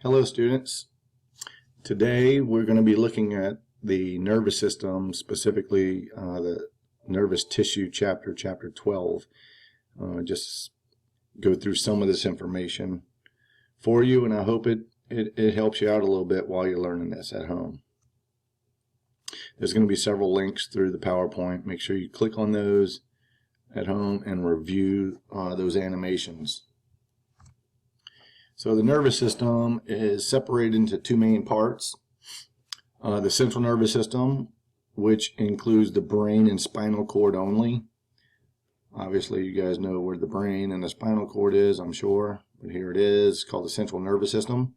Hello students. Today we're going to be looking at the nervous system, specifically the nervous tissue chapter, chapter 12. Just go through some of this information for you, and I hope it helps you out a little bit while you're learning this at home. There's going to be several links through the PowerPoint. Make sure you click on those at home and review those animations. So the nervous system is separated into two main parts. The central nervous system, which includes the brain and spinal cord only. Obviously you guys know where the brain and the spinal cord is, I'm sure, but here it is. It's called the central nervous system.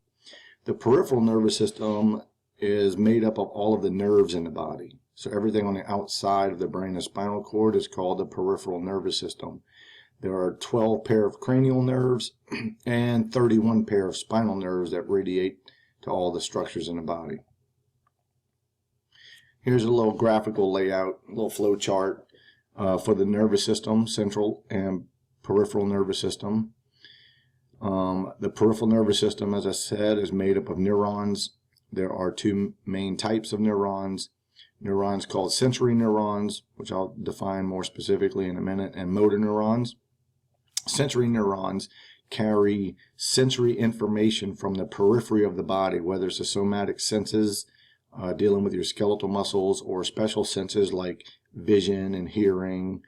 The peripheral nervous system is made up of all of the nerves in the body. So everything on the outside of the brain and spinal cord is called the peripheral nervous system. There are 12 pair of cranial nerves and 31 pair of spinal nerves that radiate to all the structures in the body. Here's a little graphical layout, a little flow chart for the nervous system, central and peripheral nervous system. The peripheral nervous system, as I said, is made up of neurons. There are two main types of neurons. Neurons called sensory neurons, which I'll define more specifically in a minute, and motor neurons. Sensory neurons carry sensory information from the periphery of the body, whether it's the somatic senses dealing with your skeletal muscles, or special senses like vision and hearing,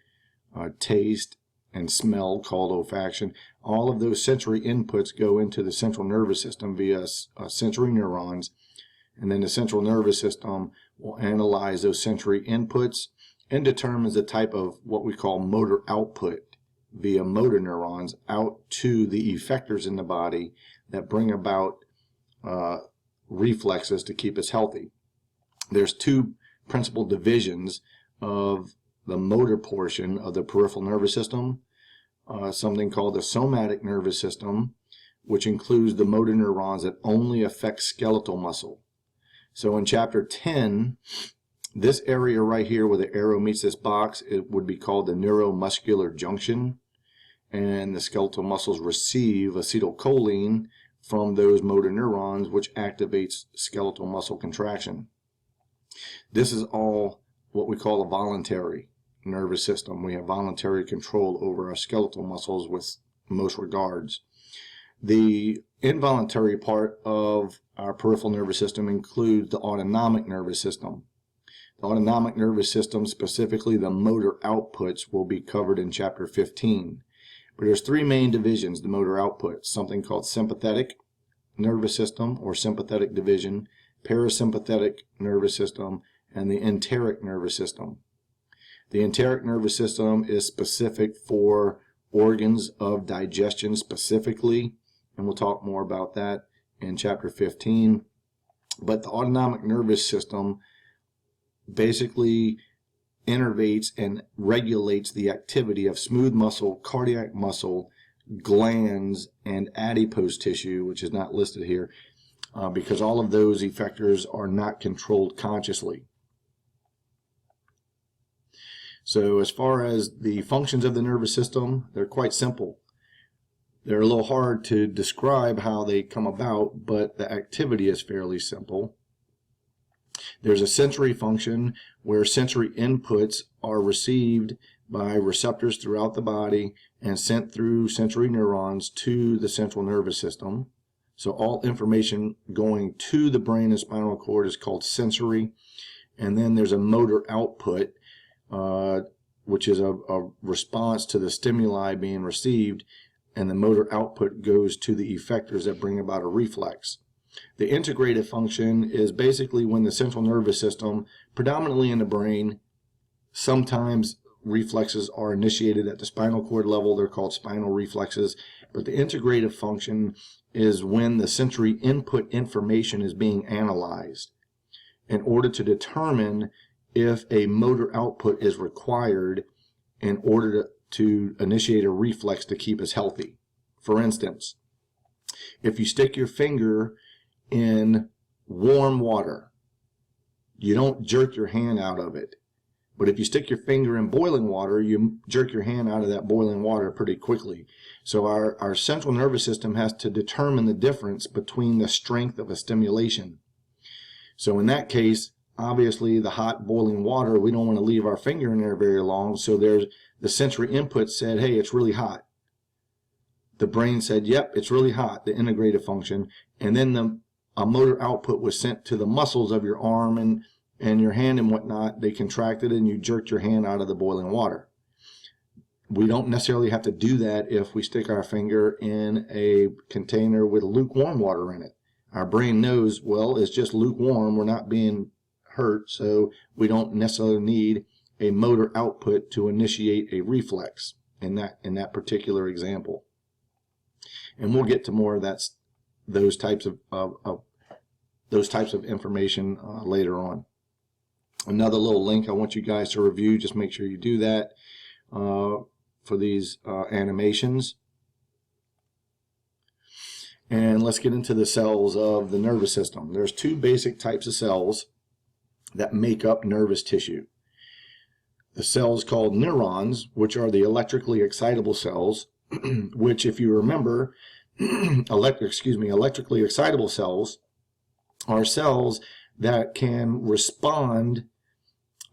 taste and smell called olfaction. All of those sensory inputs go into the central nervous system via sensory neurons, and then the central nervous system will analyze those sensory inputs and determines the type of what we call motor output via motor neurons out to the effectors in the body that bring about reflexes to keep us healthy. There's two principal divisions of the motor portion of the peripheral nervous system. Something called the somatic nervous system, which includes the motor neurons that only affect skeletal muscle. So in chapter 10, this area right here where the arrow meets this box, it would be called the neuromuscular junction. And the skeletal muscles receive acetylcholine from those motor neurons, which activates skeletal muscle contraction. This is all what we call a voluntary nervous system. We have voluntary control over our skeletal muscles with most regards. The involuntary part of our peripheral nervous system includes the autonomic nervous system. The autonomic nervous system, specifically the motor outputs, will be covered in chapter 15. But there's three main divisions, the motor outputs, something called sympathetic nervous system or sympathetic division, parasympathetic nervous system, and the enteric nervous system. The enteric nervous system is specific for organs of digestion specifically, and we'll talk more about that in chapter 15. But the autonomic nervous system basically innervates and regulates the activity of smooth muscle, cardiac muscle, glands, and adipose tissue, which is not listed here, because all of those effectors are not controlled consciously. So as far as the functions of the nervous system, they're quite simple. They're a little hard to describe how they come about, but the activity is fairly simple. There's a sensory function where sensory inputs are received by receptors throughout the body and sent through sensory neurons to the central nervous system. So all information going to the brain and spinal cord is called sensory. And then there's a motor output, which is a response to the stimuli being received, and the motor output goes to the effectors that bring about a reflex. The integrative function is basically when the central nervous system, predominantly in the brain, sometimes reflexes are initiated at the spinal cord level. They're called spinal reflexes. But the integrative function is when the sensory input information is being analyzed in order to determine if a motor output is required in order to initiate a reflex to keep us healthy. For instance, if you stick your finger in warm water, you don't jerk your hand out of it. But if you stick your finger in boiling water, you jerk your hand out of that boiling water pretty quickly. So our central nervous system has to determine the difference between the strength of a stimulation. So in that case, obviously the hot boiling water, we don't want to leave our finger in there very long. So there's the sensory input said, hey, it's really hot. The brain said, yep, it's really hot, the integrative function. And then a motor output was sent to the muscles of your arm and your hand and whatnot. They contracted and you jerked your hand out of the boiling water. We don't necessarily have to do that if we stick our finger in a container with lukewarm water in it. Our brain knows, well, it's just lukewarm. We're not being hurt, so we don't necessarily need a motor output to initiate a reflex in that particular example. And we'll get to more of those types of information later on. Another little link I want you guys to review. Just make sure you do that for these animations. And let's get into the cells of the nervous system. There's two basic types of cells that make up nervous tissue. The cells called neurons, which are the electrically excitable cells, which, if you remember, electrically excitable cells are cells that can respond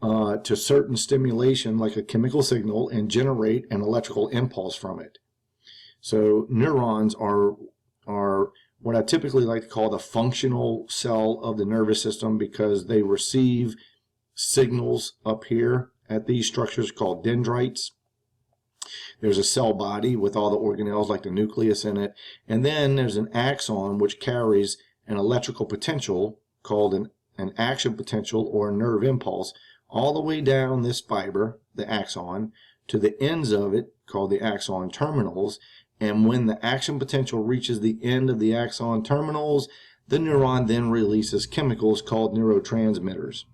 to certain stimulation like a chemical signal and generate an electrical impulse from it. So neurons are what I typically like to call the functional cell of the nervous system, because they receive signals up here at these structures called dendrites. There's a cell body with all the organelles like the nucleus in it, and then there's an axon which carries an electrical potential called an action potential or a nerve impulse all the way down this fiber, the axon, to the ends of it called the axon terminals. And when the action potential reaches the end of the axon terminals, the neuron then releases chemicals called neurotransmitters.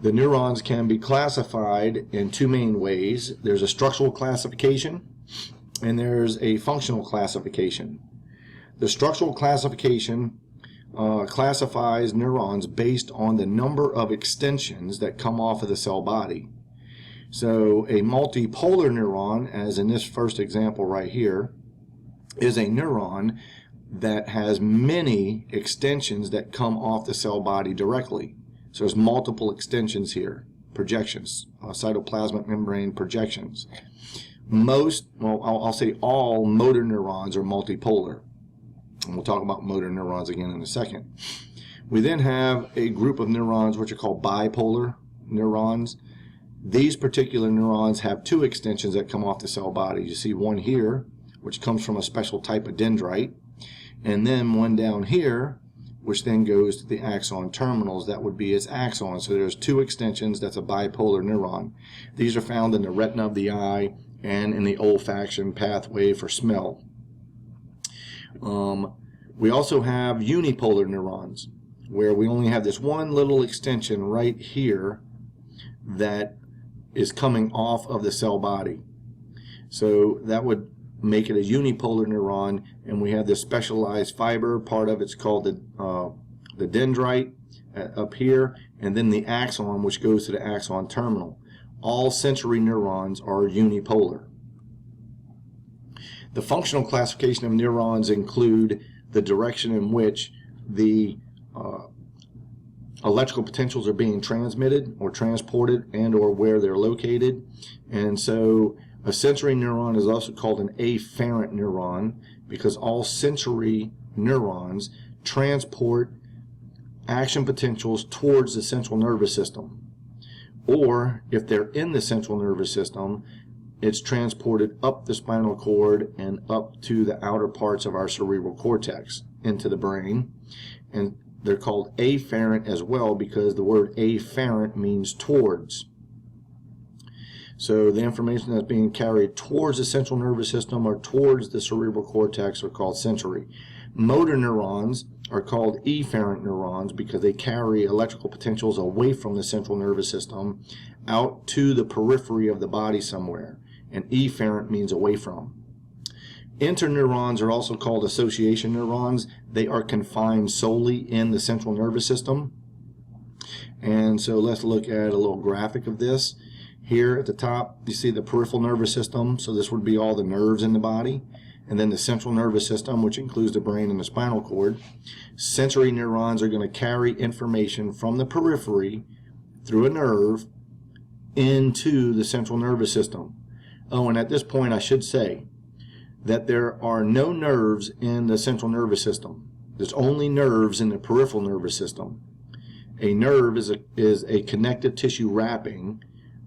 The neurons can be classified in two main ways. There's a structural classification and there's a functional classification. The structural classification classifies neurons based on the number of extensions that come off of the cell body. So a multipolar neuron, as in this first example right here, is a neuron that has many extensions that come off the cell body directly. So there's multiple extensions here, projections, cytoplasmic membrane projections. I'll say all motor neurons are multipolar. And we'll talk about motor neurons again in a second. We then have a group of neurons which are called bipolar neurons. These particular neurons have two extensions that come off the cell body. You see one here, which comes from a special type of dendrite, and then one down here, which then goes to the axon terminals. That would be its axon. So there's two extensions. That's a bipolar neuron. These are found in the retina of the eye and in the olfaction pathway for smell. We also have unipolar neurons, where we only have this one little extension right here that is coming off of the cell body. So that would make it a unipolar neuron, and we have this specialized fiber. Part of it's called the dendrite up here, and then the axon, which goes to the axon terminal. All sensory neurons are unipolar. The functional classification of neurons include the direction in which the electrical potentials are being transmitted or transported and or where they're located. And so a sensory neuron is also called an afferent neuron, because all sensory neurons transport action potentials towards the central nervous system. Or if they're in the central nervous system, it's transported up the spinal cord and up to the outer parts of our cerebral cortex into the brain. And they're called afferent as well, because the word afferent means towards. So the information that's being carried towards the central nervous system or towards the cerebral cortex are called sensory. Motor neurons are called efferent neurons because they carry electrical potentials away from the central nervous system out to the periphery of the body somewhere. And efferent means away from. Interneurons are also called association neurons. They are confined solely in the central nervous system. And so let's look at a little graphic of this. Here at the top, you see the peripheral nervous system. So this would be all the nerves in the body. And then the central nervous system, which includes the brain and the spinal cord. Sensory neurons are going to carry information from the periphery through a nerve into the central nervous system. Oh, and at this point I should say that there are no nerves in the central nervous system. There's only nerves in the peripheral nervous system. A nerve is a connective tissue wrapping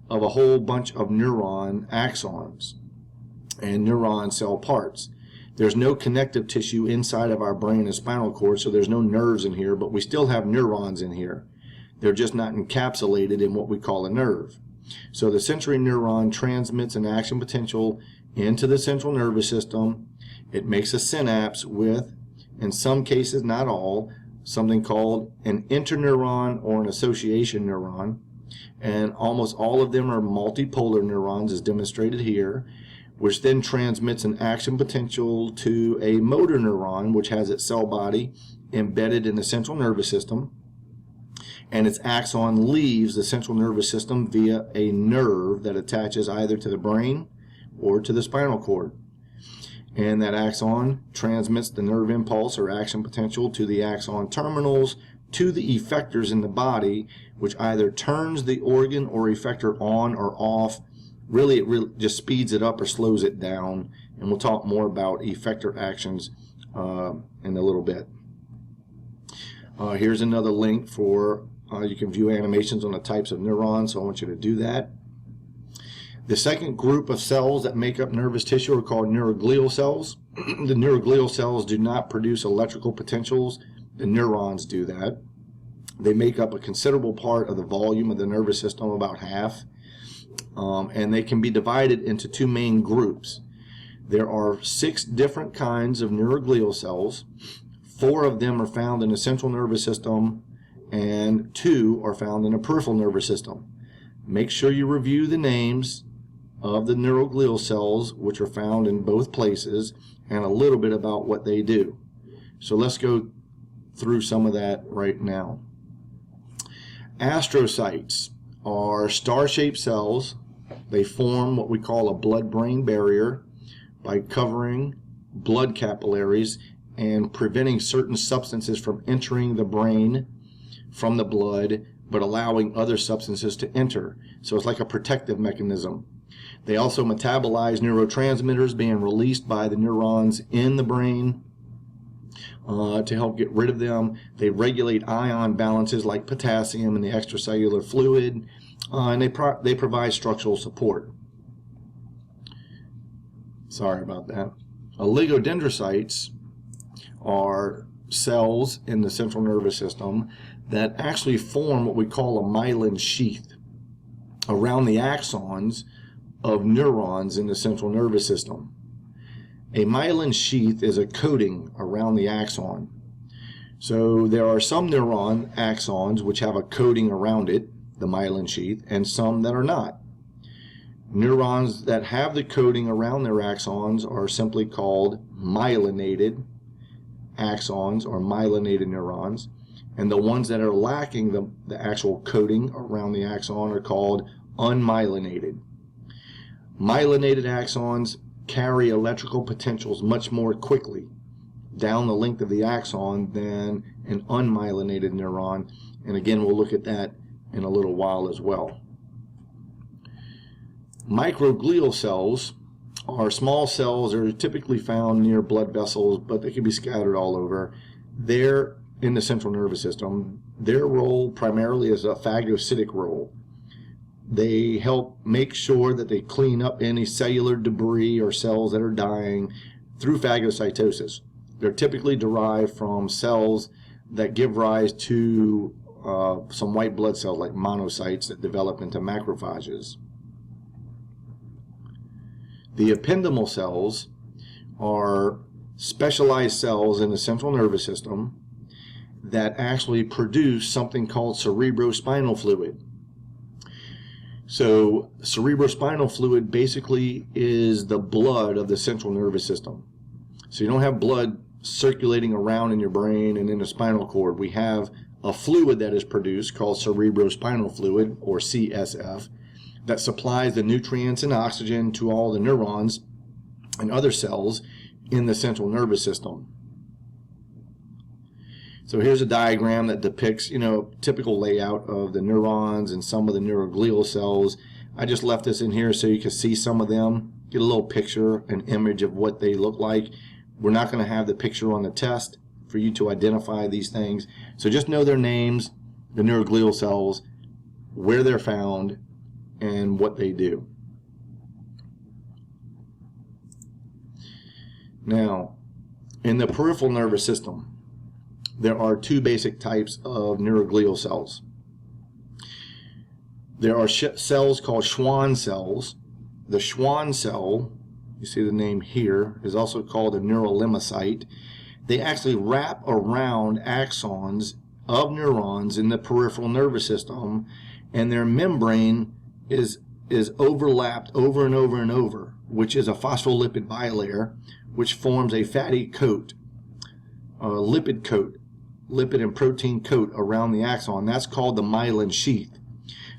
of a whole bunch of neuron axons and neuron cell parts. There's no connective tissue inside of our brain and spinal cord, so there's no nerves in here, but we still have neurons in here. They're just not encapsulated in what we call a nerve. So the sensory neuron transmits an action potential into the central nervous system. It makes a synapse with, in some cases, not all, something called an interneuron or an association neuron. And almost all of them are multipolar neurons, as demonstrated here, which then transmits an action potential to a motor neuron, which has its cell body embedded in the central nervous system. And its axon leaves the central nervous system via a nerve that attaches either to the brain or to the spinal cord. And that axon transmits the nerve impulse or action potential to the axon terminals to the effectors in the body, which either turns the organ or effector on or off. Really, it just speeds it up or slows it down. And we'll talk more about effector actions in a little bit. Here's another link for you can view animations on the types of neurons, so I want you to do that. The second group of cells that make up nervous tissue are called neuroglial cells. The neuroglial cells do not produce electrical potentials. The neurons do that. They make up a considerable part of the volume of the nervous system, about half, and they can be divided into two main groups. There are 6 different kinds of neuroglial cells. 4 of them are found in the central nervous system, and 2 are found in the peripheral nervous system. Make sure you review the names of the neuroglial cells, which are found in both places, and a little bit about what they do. So let's go through some of that right now. Astrocytes are star-shaped cells. They form what we call a blood-brain barrier by covering blood capillaries and preventing certain substances from entering the brain from the blood, but allowing other substances to enter. So it's like a protective mechanism. They also metabolize neurotransmitters being released by the neurons in the brain to help get rid of them. They regulate ion balances like potassium in the extracellular fluid, and they provide structural support. Sorry about that. Oligodendrocytes are cells in the central nervous system that actually form what we call a myelin sheath around the axons of neurons in the central nervous system. A myelin sheath is a coating around the axon. So there are some neuron axons which have a coating around it, the myelin sheath, and some that are not. Neurons that have the coating around their axons are simply called myelinated axons or myelinated neurons, and the ones that are lacking the actual coating around the axon are called unmyelinated. Myelinated axons carry electrical potentials much more quickly down the length of the axon than an unmyelinated neuron, and again we'll look at that in a little while as well. Microglial cells are small cells that are typically found near blood vessels, but they can be scattered all over. They're in the central nervous system. Their role primarily is a phagocytic role. They help make sure that they clean up any cellular debris or cells that are dying through phagocytosis. They're typically derived from cells that give rise to some white blood cells like monocytes that develop into macrophages. The ependymal cells are specialized cells in the central nervous system that actually produce something called cerebrospinal fluid. So cerebrospinal fluid basically is the blood of the central nervous system. So you don't have blood circulating around in your brain and in the spinal cord. We have a fluid that is produced called cerebrospinal fluid, or CSF, that supplies the nutrients and oxygen to all the neurons and other cells in the central nervous system. So here's a diagram that depicts, typical layout of the neurons and some of the neuroglial cells. I just left this in here so you can see some of them, get a little picture, an image of what they look like. We're not going to have the picture on the test for you to identify these things. So just know their names, the neuroglial cells, where they're found, and what they do. Now, in the peripheral nervous system, there are two basic types of neuroglial cells. There are cells called Schwann cells. The Schwann cell, you see the name here, is also called a neurolimocyte. They actually wrap around axons of neurons in the peripheral nervous system, and their membrane is overlapped over and over and over, which is a phospholipid bilayer, which forms a fatty coat, a lipid coat, lipid and protein coat around the axon. That's called the myelin sheath.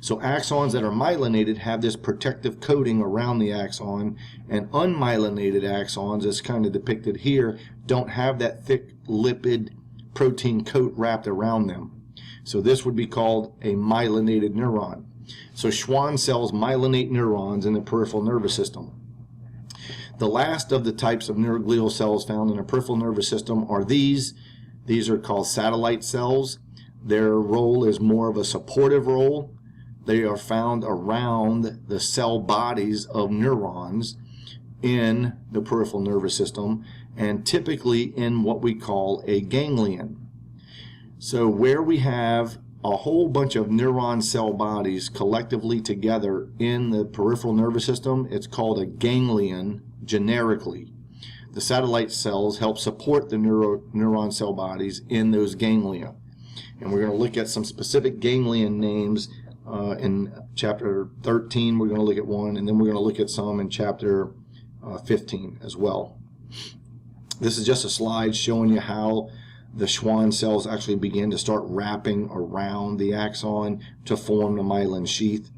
So axons that are myelinated have this protective coating around the axon, and unmyelinated axons, as kind of depicted here, don't have that thick lipid protein coat wrapped around them. So this would be called a myelinated neuron. So Schwann cells myelinate neurons in the peripheral nervous system. The last of the types of neuroglial cells found in the peripheral nervous system are these. These are called satellite cells. Their role is more of a supportive role. They are found around the cell bodies of neurons in the peripheral nervous system, and typically in what we call a ganglion. So where we have a whole bunch of neuron cell bodies collectively together in the peripheral nervous system, it's called a ganglion generically. The satellite cells help support the neuron cell bodies in those ganglia. And we're going to look at some specific ganglion names in chapter 13. We're going to look at one, and then we're going to look at some in chapter 15 as well. This is just a slide showing you how the Schwann cells actually begin to start wrapping around the axon to form the myelin sheath.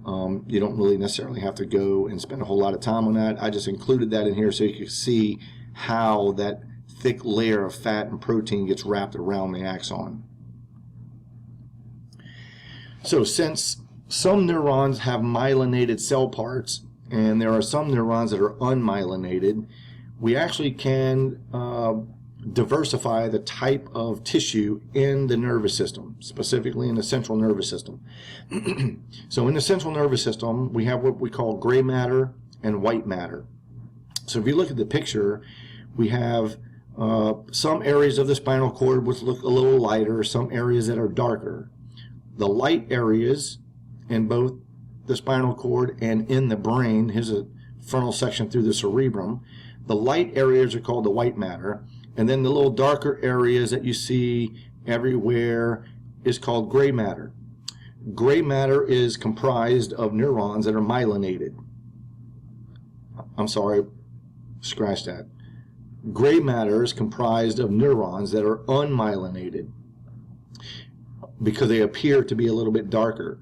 You don't really necessarily have to go and spend a whole lot of time on that. I just included that in here so you can see how that thick layer of fat and protein gets wrapped around the axon. So since some neurons have myelinated cell parts and there are some neurons that are unmyelinated, we actually can diversify the type of tissue in the nervous system, specifically in the central nervous system. So in the central nervous system, we have what we call gray matter and white matter. So if you look at the picture, we have some areas of the spinal cord which look a little lighter, some areas that are darker. The light areas in both the spinal cord and in the brain, here's a frontal section through the cerebrum. The light areas are called the white matter, and then the little darker areas that you see everywhere is called gray matter. Gray matter is comprised of neurons that are myelinated. I'm sorry, scratch that. Gray matter is comprised of neurons that are unmyelinated because they appear to be a little bit darker.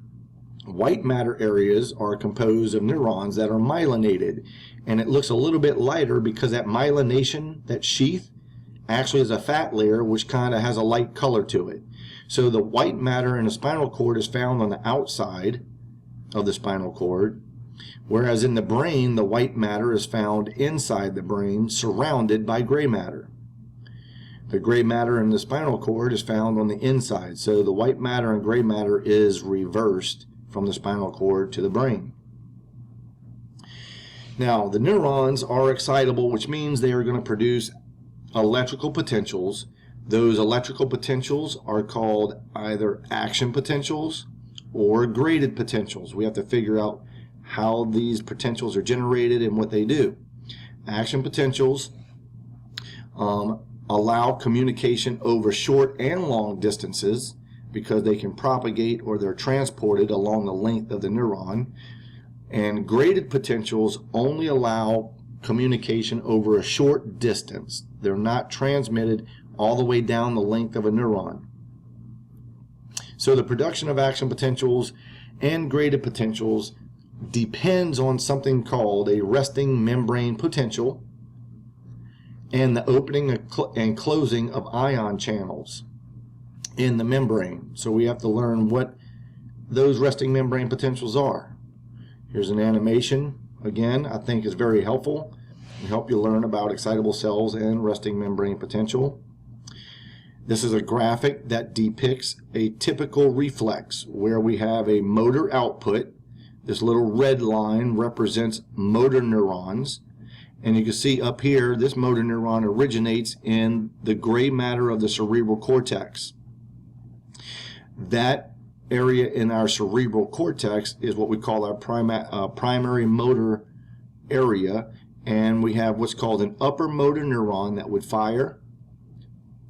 White matter areas are composed of neurons that are myelinated, and it looks a little bit lighter because that myelination, that sheath, actually is a fat layer which kind of has a light color to it. So the white matter in the spinal cord is found on the outside of the spinal cord, whereas in the brain, the white matter is found inside the brain, surrounded by gray matter. The gray matter in the spinal cord is found on the inside, so the white matter and gray matter is reversed from the spinal cord to the brain. Now, the neurons are excitable, which means they are going to produce electrical potentials. Those electrical potentials are called either action potentials or graded potentials. We have to figure out how these potentials are generated and what they do. Action potentials allow communication over short and long distances because they can propagate or they're transported along the length of the neuron. And graded potentials only allow communication over a short distance. They're not transmitted all the way down the length of a neuron. So the production of action potentials and graded potentials depends on something called a resting membrane potential and the opening and closing of ion channels in the membrane. So we have to learn what those resting membrane potentials are. Here's an animation. Again, I think is very helpful and help you learn about excitable cells and resting membrane potential. This is a graphic that depicts a typical reflex where we have a motor output. This little red line represents motor neurons. And you can see up here, this motor neuron originates in the gray matter of the cerebral cortex. That area in our cerebral cortex is what we call our primary motor area. And we have what's called an upper motor neuron that would fire,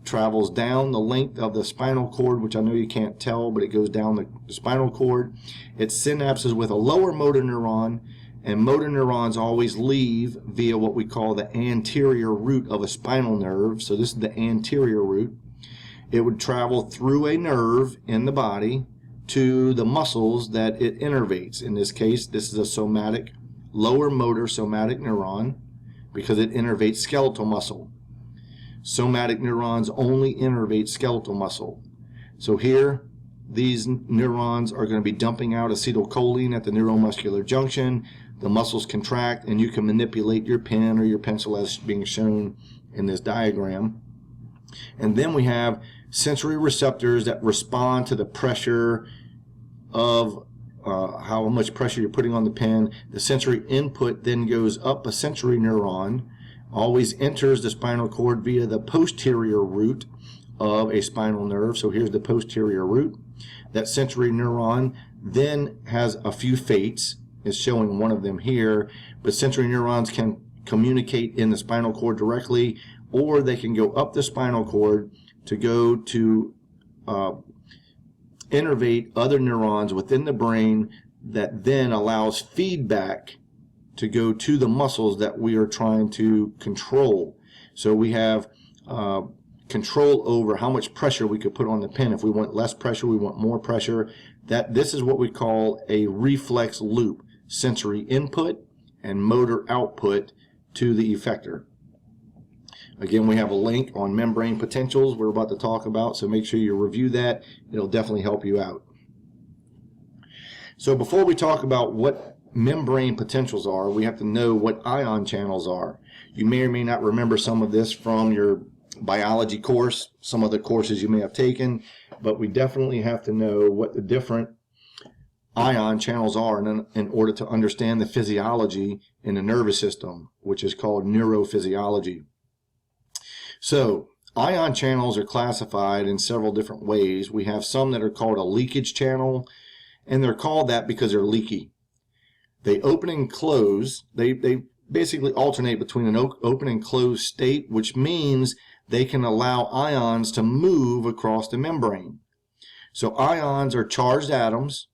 travels down the length of the spinal cord, which I know you can't tell, but it goes down the spinal cord. It synapses with a lower motor neuron, and motor neurons always leave via what we call the anterior root of a spinal nerve. So this is the anterior root. It would travel through a nerve in the body to the muscles that it innervates. In this case, this is a somatic, lower motor somatic neuron because it innervates skeletal muscle. Somatic neurons only innervate skeletal muscle. So here, these neurons are going to be dumping out acetylcholine at the neuromuscular junction. The muscles contract, and you can manipulate your pen or your pencil as being shown in this diagram. And then we have sensory receptors that respond to the pressure of how much pressure you're putting on the pen. The sensory input then goes up a sensory neuron, always enters the spinal cord via the posterior root of a spinal nerve. So here's the posterior root. That sensory neuron then has a few fates. It's showing one of them here, but sensory neurons can communicate in the spinal cord directly, or they can go up the spinal cord to go to innervate other neurons within the brain that then allows feedback to go to the muscles that we are trying to control. So we have control over how much pressure we could put on the pen. If we want less pressure, we want more pressure. This is what we call a reflex loop. Sensory input and motor output to the effector. Again, we have a link on membrane potentials we're about to talk about, so make sure you review that. It'll definitely help you out. So before we talk about what membrane potentials are, we have to know what ion channels are. You may or may not remember some of this from your biology course, some of the courses you may have taken, but we definitely have to know what the different ion channels are in order to understand the physiology in the nervous system, which is called neurophysiology. So ion channels are classified in several different ways. We have some that are called a leakage channel, and they're called that because they're leaky. They open and close. They basically alternate between an open and closed state, which means they can allow ions to move across the membrane. So ions are charged atoms,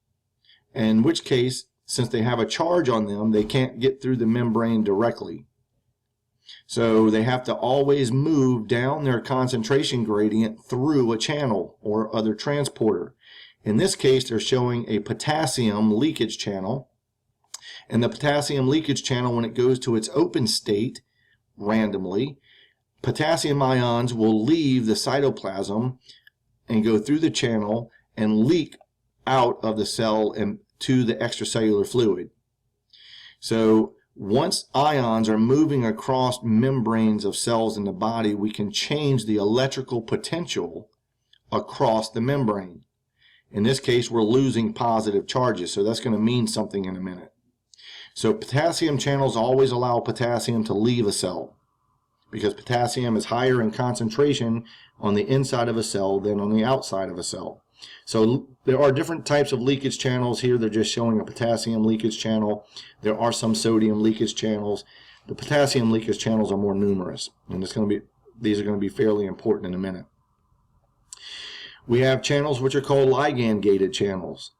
in which case, since they have a charge on them, they can't get through the membrane directly. So they have to always move down their concentration gradient through a channel or other transporter. In this case, they're showing a potassium leakage channel. And the potassium leakage channel, when it goes to its open state randomly, potassium ions will leave the cytoplasm and go through the channel and leak out of the cell and to the extracellular fluid. So once ions are moving across membranes of cells in the body, we can change the electrical potential across the membrane. In this case, we're losing positive charges, so that's going to mean something in a minute. So potassium channels always allow potassium to leave a cell because potassium is higher in concentration on the inside of a cell than on the outside of a cell. So there are different types of leakage channels here. They're just showing a potassium leakage channel. There are some sodium leakage channels. The potassium leakage channels are more numerous, and these are going to be fairly important in a minute. We have channels which are called ligand-gated channels.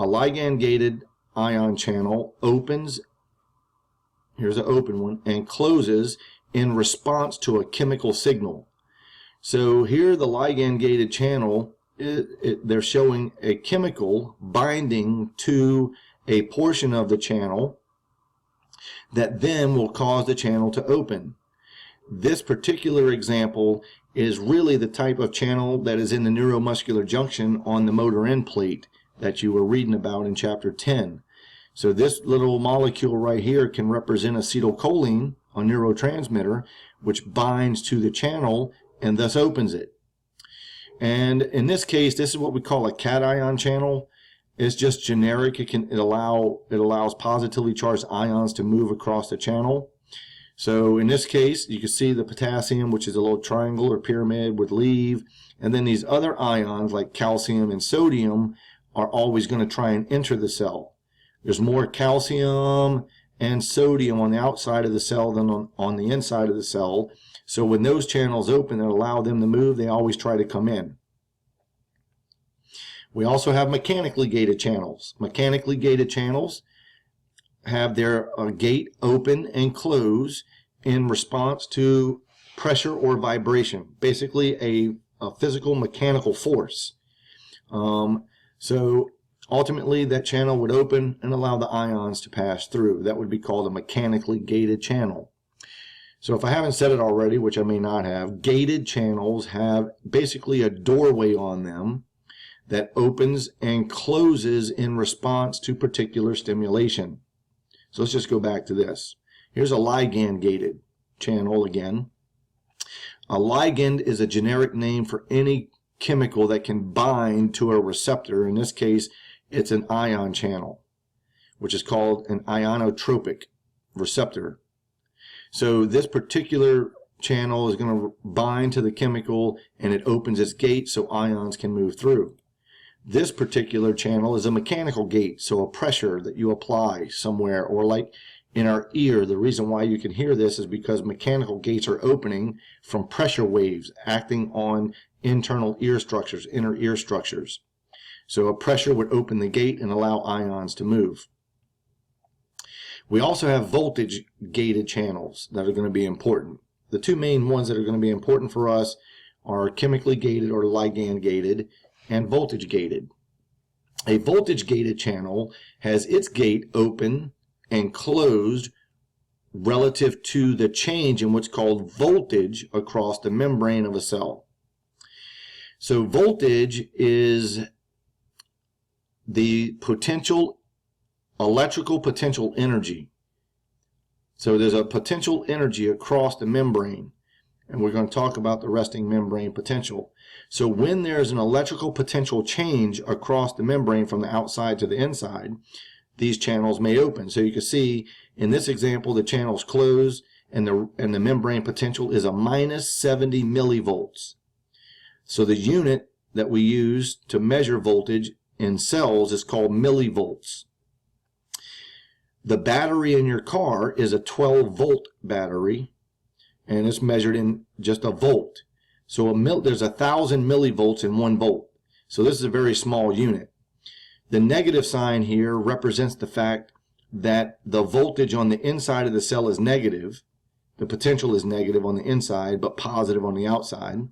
A ligand-gated ion channel opens, here's an open one, and closes in response to a chemical signal. So here the ligand-gated channel they're showing a chemical binding to a portion of the channel that then will cause the channel to open. This particular example is really the type of channel that is in the neuromuscular junction on the motor end plate that you were reading about in chapter 10. So this little molecule right here can represent acetylcholine, a neurotransmitter, which binds to the channel and thus opens it. And in this case, this is what we call a cation channel. It's just generic. It allows positively charged ions to move across the channel. So in this case, you can see the potassium, which is a little triangle or pyramid, would leave, and then these other ions like calcium and sodium are always going to try and enter the cell. There's more calcium and sodium on the outside of the cell than on the inside of the cell. So when those channels open and allow them to move, they always try to come in. We also have mechanically gated channels. Mechanically gated channels have their gate open and close in response to pressure or vibration, basically a physical mechanical force. So ultimately that channel would open and allow the ions to pass through. That would be called a mechanically gated channel. So if I haven't said it already, which I may not have, gated channels have basically a doorway on them that opens and closes in response to particular stimulation. So let's just go back to this. Here's a ligand-gated channel again. A ligand is a generic name for any chemical that can bind to a receptor. In this case, it's an ion channel, which is called an ionotropic receptor. So this particular channel is going to bind to the chemical and it opens its gate so ions can move through. This particular channel is a mechanical gate, so a pressure that you apply somewhere, or like in our ear. The reason why you can hear this is because mechanical gates are opening from pressure waves acting on internal ear structures, inner ear structures. So a pressure would open the gate and allow ions to move. We also have voltage gated channels that are going to be important. The two main ones that are going to be important for us are chemically gated or ligand gated and voltage gated. A voltage gated channel has its gate open and closed relative to the change in what's called voltage across the membrane of a cell. So voltage is the potential, electrical potential energy. So there's a potential energy across the membrane, and we're going to talk about the resting membrane potential. So when there's an electrical potential change across the membrane from the outside to the inside, these channels may open. So you can see in this example the channel's closed and the membrane potential is a minus 70 millivolts. So the unit that we use to measure voltage in cells is called millivolts. The battery in your car is a 12-volt battery, and it's measured in just a volt. So there's 1,000 millivolts in 1 volt. So this is a very small unit. The negative sign here represents the fact that the voltage on the inside of the cell is negative. The potential is negative on the inside, but positive on the outside.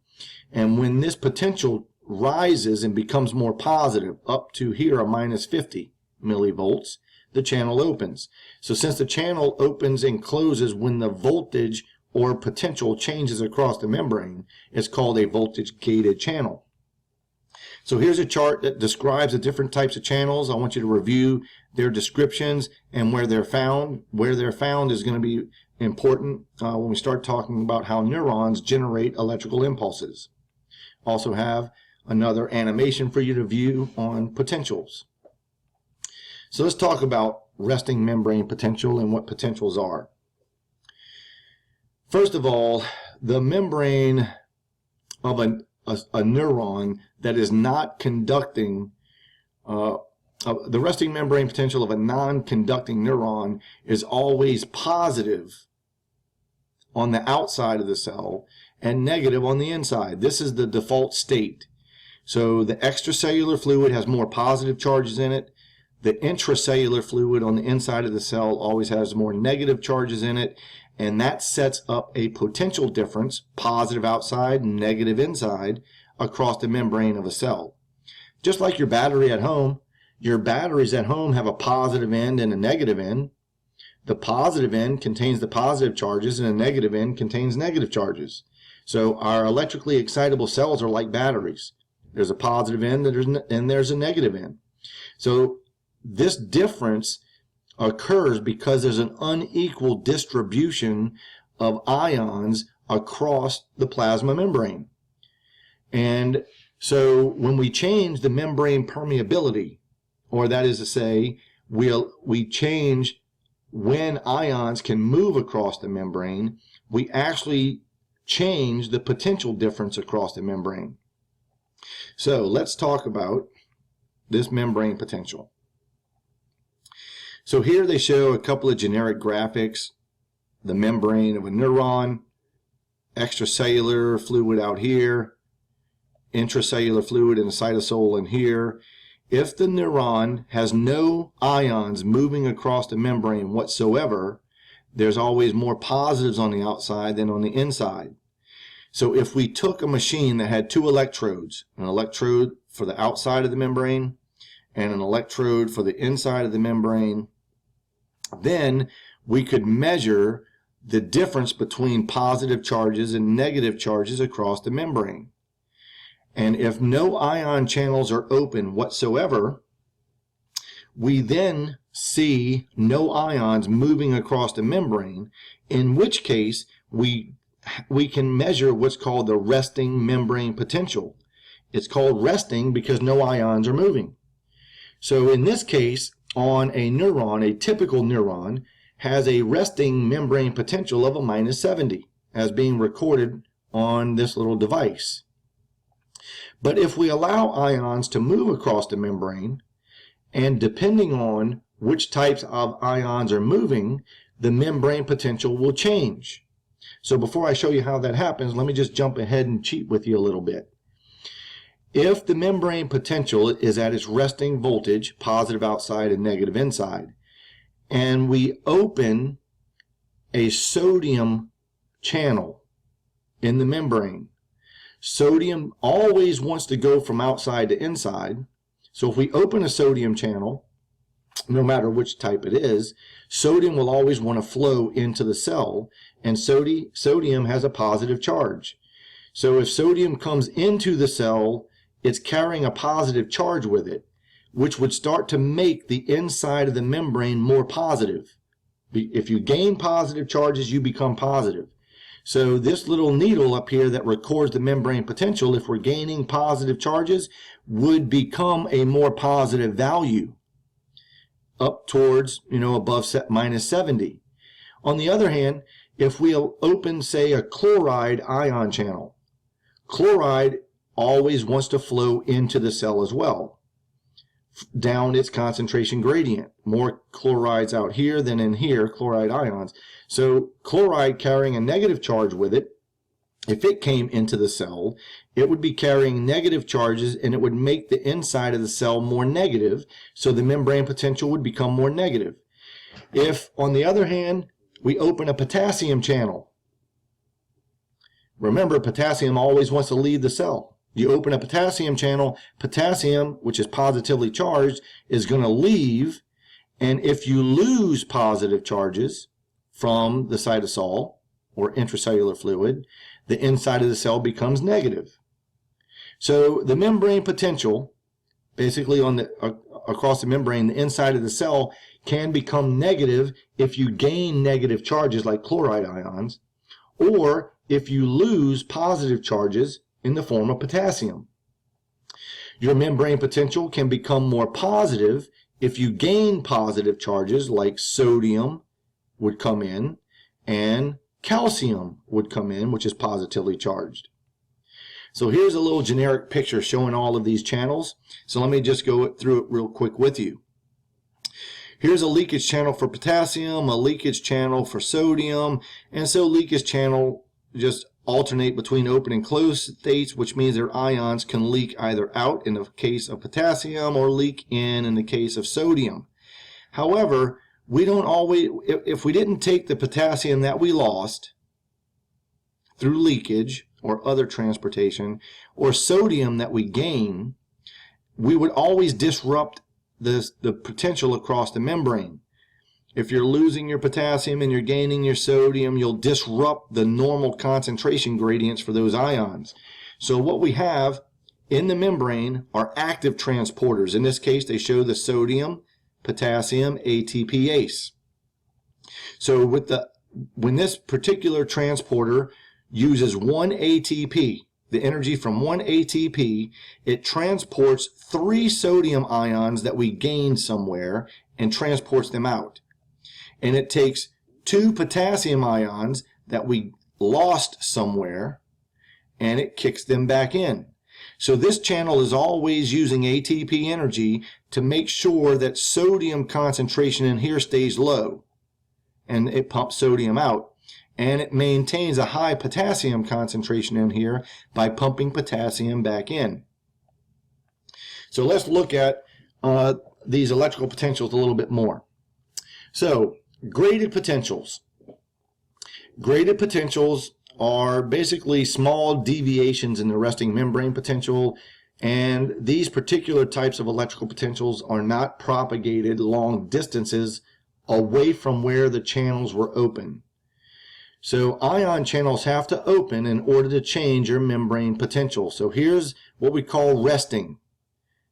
And when this potential rises and becomes more positive, up to here a minus 50 millivolts, the channel opens. So since the channel opens and closes when the voltage or potential changes across the membrane, it's called a voltage gated channel. So here's a chart that describes the different types of channels. I want you to review their descriptions and where they're found. Where they're found is going to be important when we start talking about how neurons generate electrical impulses. Also have another animation for you to view on potentials. So let's talk about resting membrane potential and what potentials are. First of all, the membrane of a neuron that is not conducting, the resting membrane potential of a non-conducting neuron is always positive on the outside of the cell and negative on the inside. This is the default state. So the extracellular fluid has more positive charges in it. The intracellular fluid on the inside of the cell always has more negative charges in it, and that sets up a potential difference, positive outside, negative inside, across the membrane of a cell. Just like your battery at home, your batteries at home have a positive end and a negative end. The positive end contains the positive charges and the negative end contains negative charges. So our electrically excitable cells are like batteries. There's a positive end and there's a negative end. So this difference occurs because there's an unequal distribution of ions across the plasma membrane. And so when we change the membrane permeability, or that is to say, we change when ions can move across the membrane, we actually change the potential difference across the membrane. So let's talk about this membrane potential. So here they show a couple of generic graphics. The membrane of a neuron, extracellular fluid out here, intracellular fluid in the cytosol in here. If the neuron has no ions moving across the membrane whatsoever, there's always more positives on the outside than on the inside. So if we took a machine that had two electrodes, an electrode for the outside of the membrane and an electrode for the inside of the membrane, then we could measure the difference between positive charges and negative charges across the membrane. And if no ion channels are open whatsoever, we then see no ions moving across the membrane, in which case we can measure what's called the resting membrane potential. It's called resting because no ions are moving. So in this case, on a neuron, a typical neuron has a resting membrane potential of a -70 as being recorded on this little device. But if we allow ions to move across the membrane, and depending on which types of ions are moving, the membrane potential will change. So before I show you how that happens, let me just jump ahead and cheat with you a little bit. If the membrane potential is at its resting voltage, positive outside and negative inside, and we open a sodium channel in the membrane, sodium always wants to go from outside to inside. So if we open a sodium channel, no matter which type it is, sodium will always want to flow into the cell, and sodium has a positive charge. So if sodium comes into the cell, it's carrying a positive charge with it, which would start to make the inside of the membrane more positive. If you gain positive charges, you become positive. So this little needle up here that records the membrane potential, if we're gaining positive charges, would become a more positive value up towards, above -70. On the other hand, if we open, say, a chloride ion channel, chloride always wants to flow into the cell as well, down its concentration gradient. More chlorides out here than in here, chloride ions. So chloride carrying a negative charge with it, if it came into the cell, it would be carrying negative charges and it would make the inside of the cell more negative, so the membrane potential would become more negative. If, on the other hand, we open a potassium channel, remember, potassium always wants to leave the cell. You open a potassium channel, potassium, which is positively charged, is going to leave, and if you lose positive charges from the cytosol or intracellular fluid, the inside of the cell becomes negative. So the membrane potential, basically across the membrane, the inside of the cell can become negative if you gain negative charges like chloride ions, or if you lose positive charges in the form of potassium. Your membrane potential can become more positive if you gain positive charges like sodium would come in and calcium would come in, which is positively charged. So here's a little generic picture showing all of these channels. So let me just go through it real quick with you. Here's a leakage channel for potassium, a leakage channel for sodium, and so leakage channel just alternate between open and closed states, which means their ions can leak either out in the case of potassium or leak in the case of sodium. However, we don't always, if we didn't take the potassium that we lost through leakage or other transportation, or sodium that we gain, we would always disrupt the potential across the membrane. If you're losing your potassium and you're gaining your sodium, you'll disrupt the normal concentration gradients for those ions. So what we have in the membrane are active transporters. In this case, they show the sodium, potassium, ATPase. So when this particular transporter uses one ATP, the energy from one ATP, it transports 3 sodium ions that we gained somewhere and transports them out. And it takes 2 potassium ions that we lost somewhere and it kicks them back in. So this channel is always using ATP energy to make sure that sodium concentration in here stays low, and it pumps sodium out. And it maintains a high potassium concentration in here by pumping potassium back in. So let's look at these electrical potentials a little bit more. So graded potentials. Graded potentials are basically small deviations in the resting membrane potential, and these particular types of electrical potentials are not propagated long distances away from where the channels were open. So ion channels have to open in order to change your membrane potential. So here's what we call resting.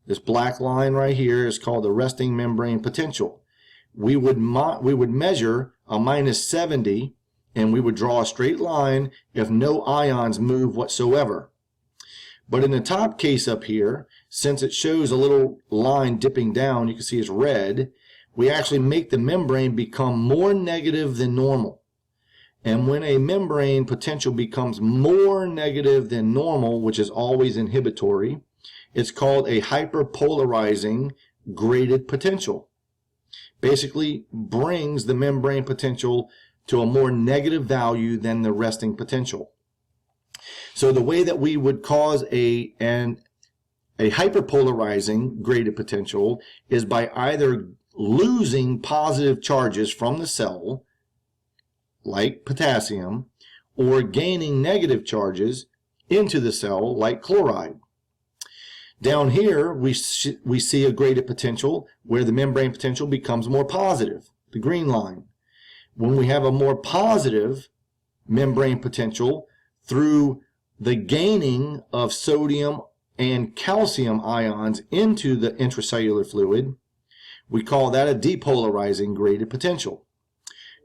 This black line right here is called the resting membrane potential. We would measure a -70, and we would draw a straight line if no ions move whatsoever. But in the top case up here, since it shows a little line dipping down, you can see it's red, we actually make the membrane become more negative than normal. And when a membrane potential becomes more negative than normal, which is always inhibitory, it's called a hyperpolarizing graded potential. Basically brings the membrane potential to a more negative value than the resting potential. So the way that we would cause a hyperpolarizing graded potential is by either losing positive charges from the cell, like potassium, or gaining negative charges into the cell, like chloride. Down here, we see a graded potential where the membrane potential becomes more positive, the green line. When we have a more positive membrane potential through the gaining of sodium and calcium ions into the intracellular fluid, we call that a depolarizing graded potential.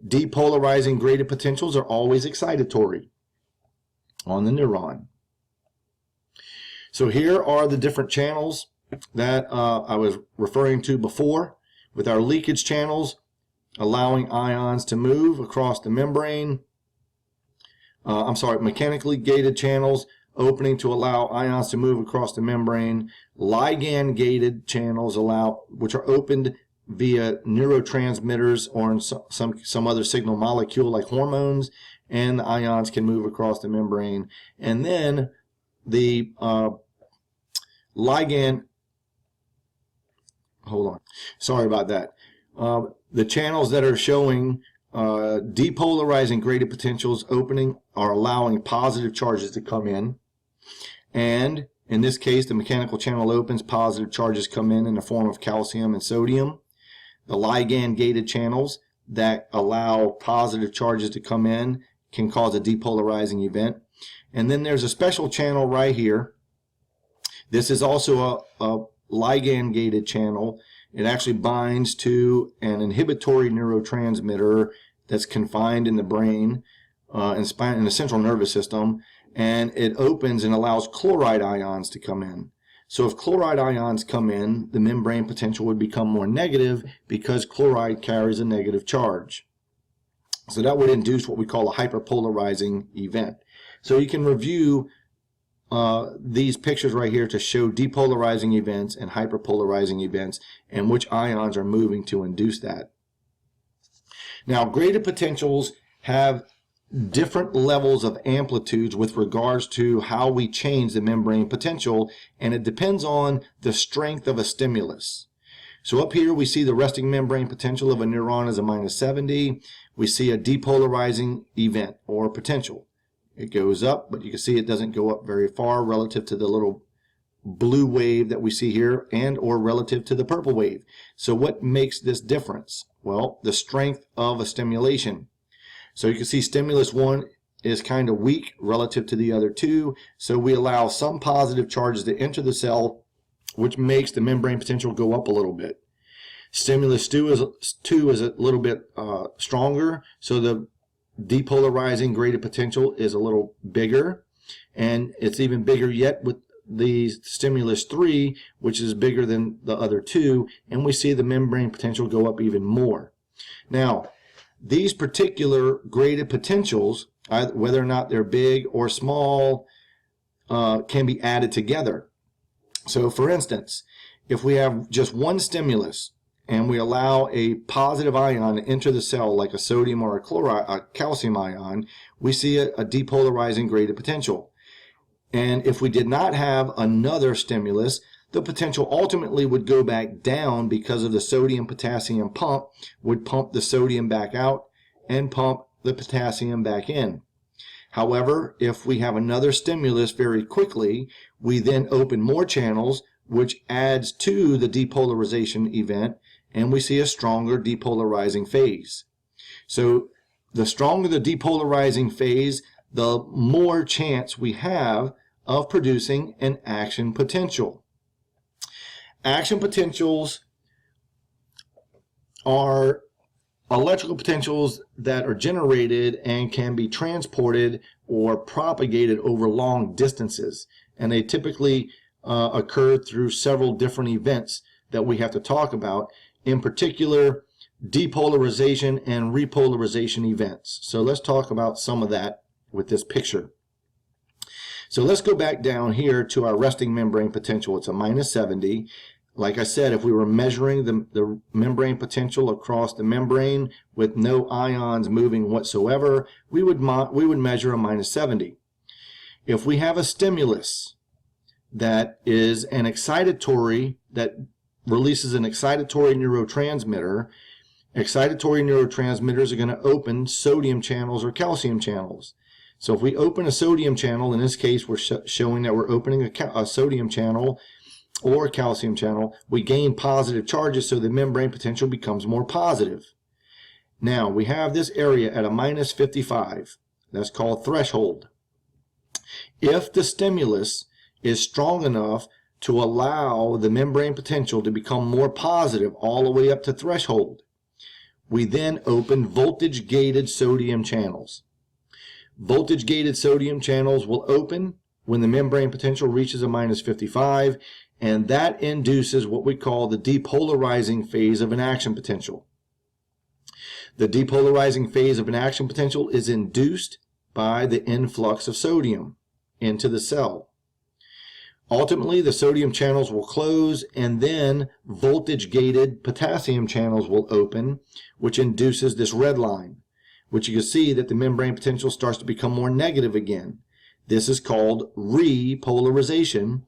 Depolarizing graded potentials are always excitatory on the neuron. So here are the different channels that I was referring to before, with our leakage channels allowing ions to move across the membrane. Mechanically gated channels opening to allow ions to move across the membrane. Ligand gated channels which are opened via neurotransmitters or in some other signal molecule like hormones, and the ions can move across the membrane. And then the ligand, hold on, sorry about that. The channels that are showing depolarizing graded potentials opening are allowing positive charges to come in, and in this case the mechanical channel opens, positive charges come in the form of calcium and sodium. The ligand gated channels that allow positive charges to come in can cause a depolarizing event. And then there's a special channel right here. This is also a ligand gated channel. It actually binds to an inhibitory neurotransmitter that's confined in the brain, in the central nervous system, and it opens and allows chloride ions to come in. So if chloride ions come in, the membrane potential would become more negative because chloride carries a negative charge. So that would induce what we call a hyperpolarizing event. So you can review these pictures right here to show depolarizing events and hyperpolarizing events and which ions are moving to induce that. Now, graded potentials have different levels of amplitudes with regards to how we change the membrane potential, and it depends on the strength of a stimulus. So up here we see the resting membrane potential of a neuron is a -70. We see a depolarizing event or potential. It goes up, but you can see it doesn't go up very far relative to the little blue wave that we see here and or relative to the purple wave. So what makes this difference? Well, the strength of a stimulation. So you can see stimulus 1 is kind of weak relative to the other two, so we allow some positive charges to enter the cell, which makes the membrane potential go up a little bit. Stimulus 2 is a little bit stronger, so the depolarizing graded potential is a little bigger, and it's even bigger yet with the stimulus 3, which is bigger than the other two, and we see the membrane potential go up even more. Now, these particular graded potentials, whether or not they're big or small, can be added together. So for instance, if we have just one stimulus and we allow a positive ion to enter the cell like a sodium or a calcium ion, we see a depolarizing graded potential. And if we did not have another stimulus, the potential ultimately would go back down because of the sodium-potassium pump would pump the sodium back out and pump the potassium back in. However, if we have another stimulus very quickly, we then open more channels, which adds to the depolarization event, and we see a stronger depolarizing phase. So the stronger the depolarizing phase, the more chance we have of producing an action potential. Action potentials are electrical potentials that are generated and can be transported or propagated over long distances, and they typically occur through several different events that we have to talk about, in particular depolarization and repolarization events. So let's talk about some of that with this picture. So let's go back down here to our resting membrane potential. It's a -70. Like I said, if we were measuring the membrane potential across the membrane with no ions moving whatsoever, we would measure a -70. If we have a stimulus that is an excitatory, that releases an excitatory neurotransmitter, excitatory neurotransmitters are going to open sodium channels or calcium channels. So if we open a sodium channel, in this case we're showing that we're opening a sodium channel or a calcium channel, we gain positive charges, so the membrane potential becomes more positive. Now we have this area at a -55. That's called threshold. If the stimulus is strong enough to allow the membrane potential to become more positive all the way up to threshold, we then open voltage-gated sodium channels. Voltage-gated sodium channels will open when the membrane potential reaches a -55, and that induces what we call the depolarizing phase of an action potential. The depolarizing phase of an action potential is induced by the influx of sodium into the cell. Ultimately, the sodium channels will close, and then voltage-gated potassium channels will open, which induces this red line, which you can see that the membrane potential starts to become more negative again. This is called repolarization,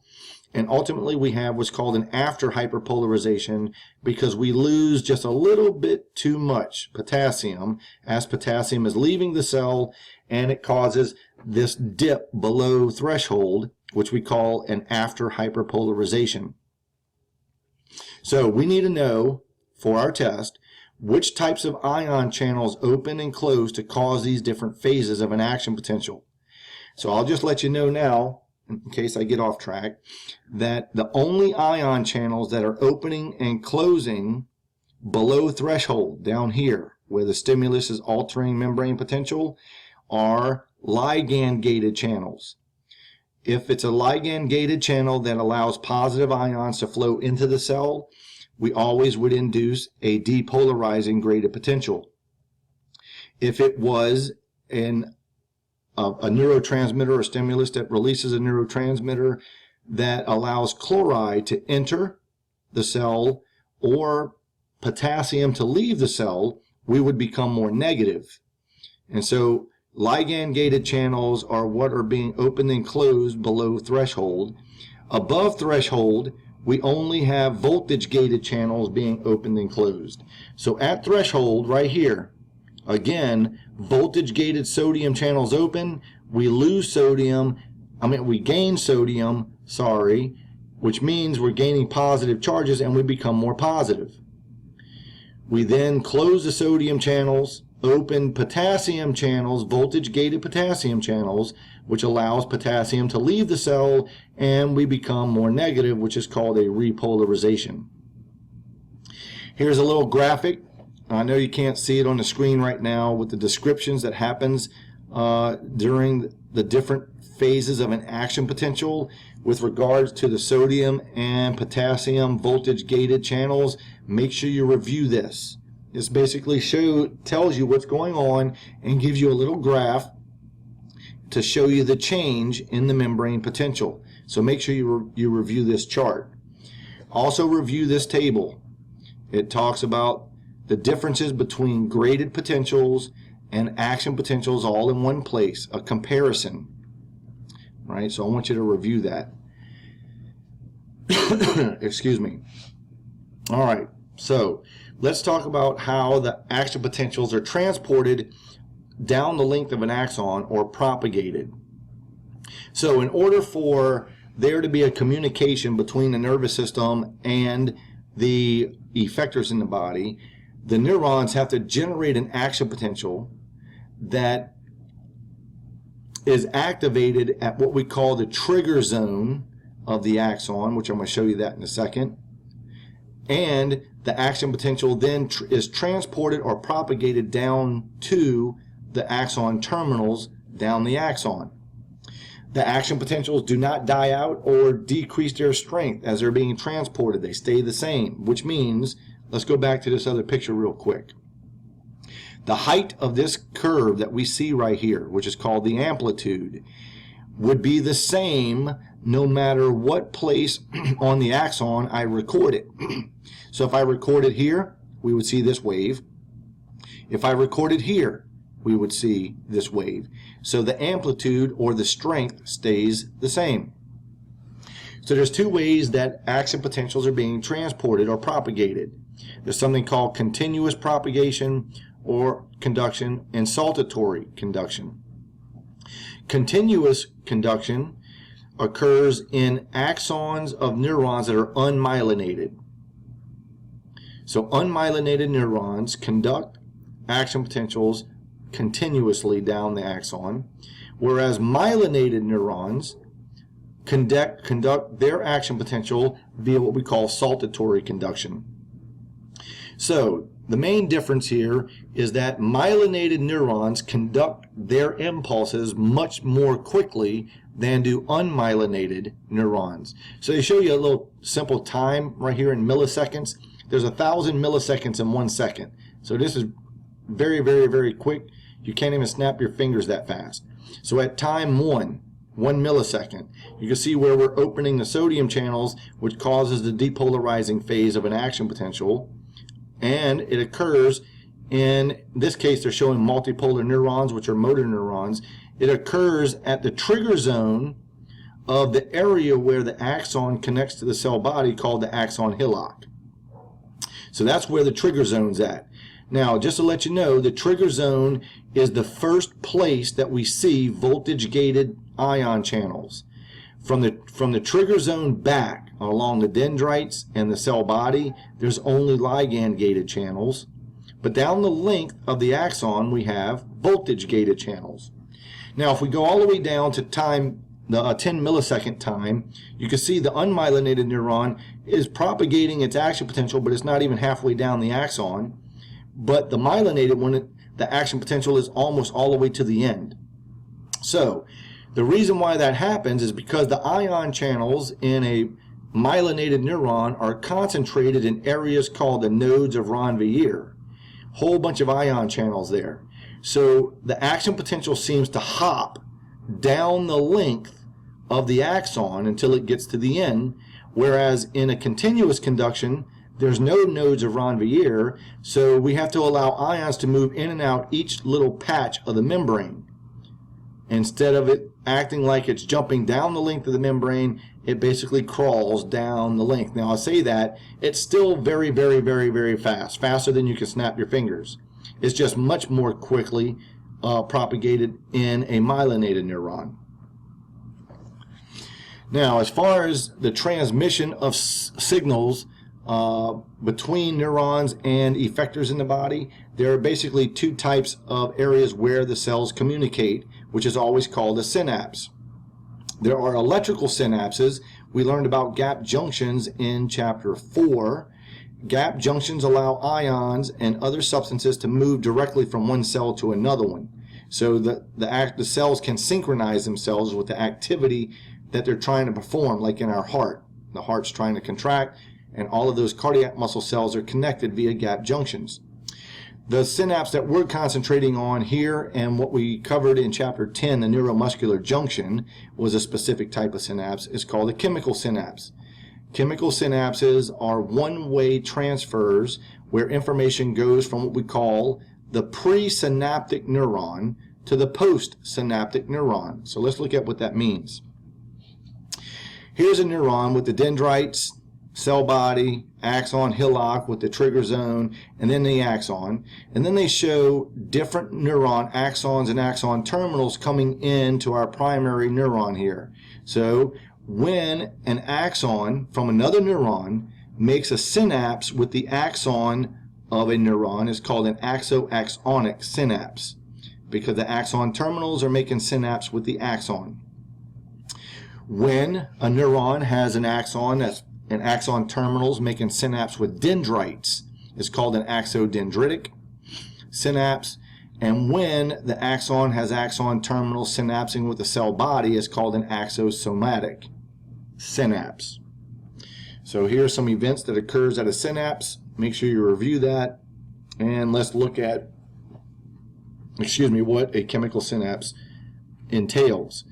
and ultimately we have what's called an after hyperpolarization, because we lose just a little bit too much potassium as potassium is leaving the cell, and it causes this dip below threshold, which we call an after hyperpolarization. So we need to know for our test which types of ion channels open and close to cause these different phases of an action potential. So I'll just let you know now, in case I get off track, that the only ion channels that are opening and closing below threshold, down here where the stimulus is altering membrane potential, are ligand-gated channels. If it's a ligand-gated channel that allows positive ions to flow into the cell, we always would induce a depolarizing graded potential. If it was a neurotransmitter or stimulus that releases a neurotransmitter that allows chloride to enter the cell or potassium to leave the cell, we would become more negative. And so ligand-gated channels are what are being opened and closed below threshold. Above threshold, we only have voltage-gated channels being opened and closed. So at threshold, right here, again, voltage-gated sodium channels open, we lose sodium, we gain sodium, which means we're gaining positive charges and we become more positive. We then close the sodium channels, open potassium channels, voltage-gated potassium channels, which allows potassium to leave the cell, and we become more negative, which is called a repolarization. Here's a little graphic. I know you can't see it on the screen right now with the descriptions that happens during the different phases of an action potential with regards to the sodium and potassium voltage-gated channels. Make sure you review this. This basically tells you what's going on and gives you a little graph to show you the change in the membrane potential. So make sure you review this chart. Also review this table. It talks about the differences between graded potentials and action potentials all in one place, a comparison. Right? So I want you to review that. Excuse me. All right. So let's talk about how the action potentials are transported down the length of an axon or propagated. So in order for there to be a communication between the nervous system and the effectors in the body, the neurons have to generate an action potential that is activated at what we call the trigger zone of the axon, which I'm going to show you that in a second. And the action potential then is transported or propagated down to the axon terminals down the axon. The action potentials do not die out or decrease their strength as they're being transported. They stay the same, which means, let's go back to this other picture real quick. The height of this curve that we see right here, which is called the amplitude, would be the same no matter what place on the axon I record it. So if I record it here, we would see this wave. If I record it here, we would see this wave. So the amplitude or the strength stays the same. So there's two ways that action potentials are being transported or propagated. There's something called continuous propagation or conduction and saltatory conduction. Continuous conduction occurs in axons of neurons that are unmyelinated. So unmyelinated neurons conduct action potentials continuously down the axon, whereas myelinated neurons conduct their action potential via what we call saltatory conduction. So the main difference here is that myelinated neurons conduct their impulses much more quickly than do unmyelinated neurons. So they show you a little simple time right here in milliseconds. There's 1,000 milliseconds in 1 second. So this is very, very, very quick. You can't even snap your fingers that fast. So at time 1 millisecond, you can see where we're opening the sodium channels, which causes the depolarizing phase of an action potential. And it occurs, in this case they're showing multipolar neurons, which are motor neurons. It occurs at the trigger zone of the area where the axon connects to the cell body, called the axon hillock. So that's where the trigger zone's at. Now, just to let you know, the trigger zone is the first place that we see voltage-gated ion channels. From the trigger zone back along the dendrites and the cell body, there's only ligand-gated channels. But down the length of the axon, we have voltage-gated channels. Now, if we go all the way down to time, the 10 millisecond time, you can see the unmyelinated neuron is propagating its action potential, but it's not even halfway down the axon. But the myelinated one, the action potential is almost all the way to the end. So the reason why that happens is because the ion channels in a myelinated neuron are concentrated in areas called the nodes of Ranvier. Whole bunch of ion channels there. So the action potential seems to hop down the length of the axon until it gets to the end, whereas in a continuous conduction, there's no nodes of Ranvier, so we have to allow ions to move in and out each little patch of the membrane. Instead of it acting like it's jumping down the length of the membrane, it basically crawls down the length. Now, I say that, it's still very, very, very, very fast, faster than you can snap your fingers. It's just much more quickly propagated in a myelinated neuron. Now, as far as the transmission of signals between neurons and effectors in the body, there are basically two types of areas where the cells communicate, which is always called a synapse. There are electrical synapses. We learned about gap junctions in chapter 4. Gap junctions allow ions and other substances to move directly from one cell to another one. So the cells can synchronize themselves with the activity that they're trying to perform, like in our heart. The heart's trying to contract, and all of those cardiac muscle cells are connected via gap junctions. The synapse that we're concentrating on here, and what we covered in chapter 10, the neuromuscular junction, was a specific type of synapse. It's called a chemical synapse. Chemical synapses are one-way transfers where information goes from what we call the presynaptic neuron to the postsynaptic neuron. So let's look at what that means. Here's a neuron with the dendrites, cell body, axon, hillock with the trigger zone, and then the axon. And then they show different neuron axons and axon terminals coming into our primary neuron here. So when an axon from another neuron makes a synapse with the axon of a neuron, it's called an axo-axonic synapse, because the axon terminals are making synapse with the axon. When a neuron has an axon that's an axon terminals making synapse with dendrites, it's called an axodendritic synapse. And when the axon has axon terminals synapsing with the cell body, it's called an axosomatic synapse. So here are some events that occurs at a synapse. Make sure you review that, and let's look at, what a chemical synapse entails.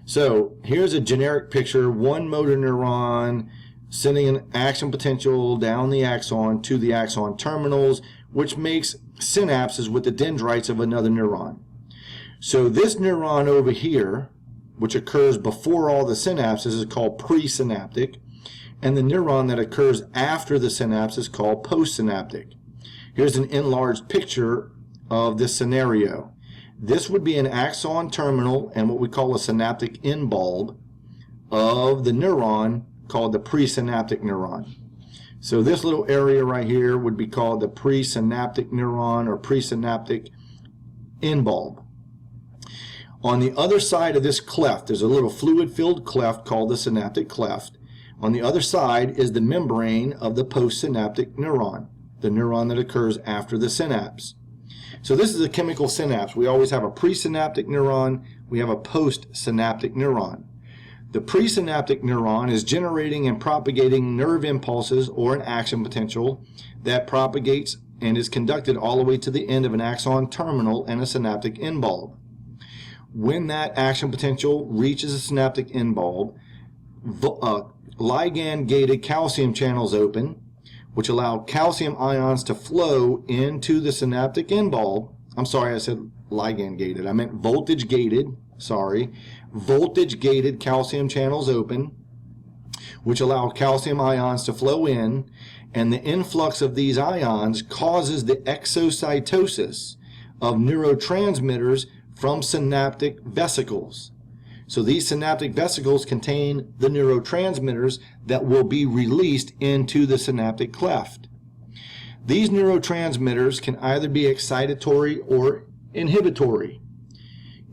So here's a generic picture: one motor neuron sending an action potential down the axon to the axon terminals, which makes synapses with the dendrites of another neuron. So this neuron over here, which occurs before all the synapses, is called presynaptic, and the neuron that occurs after the synapse is called postsynaptic. Here's an enlarged picture of this scenario. This would be an axon terminal and what we call a synaptic end bulb of the neuron called the presynaptic neuron. So this little area right here would be called the presynaptic neuron or presynaptic end bulb. On the other side of this cleft, there's a little fluid-filled cleft called the synaptic cleft. On the other side is the membrane of the postsynaptic neuron, the neuron that occurs after the synapse. So this is a chemical synapse. We always have a presynaptic neuron, we have a postsynaptic neuron. The presynaptic neuron is generating and propagating nerve impulses or an action potential that propagates and is conducted all the way to the end of an axon terminal and a synaptic end bulb. When that action potential reaches a synaptic end bulb, ligand-gated calcium channels open, which allow calcium ions to flow into the synaptic end bulb. I'm sorry, I said ligand-gated. I meant voltage-gated. Sorry. Voltage-gated calcium channels open, which allow calcium ions to flow in, and the influx of these ions causes the exocytosis of neurotransmitters from synaptic vesicles. So these synaptic vesicles contain the neurotransmitters that will be released into the synaptic cleft. These neurotransmitters can either be excitatory or inhibitory.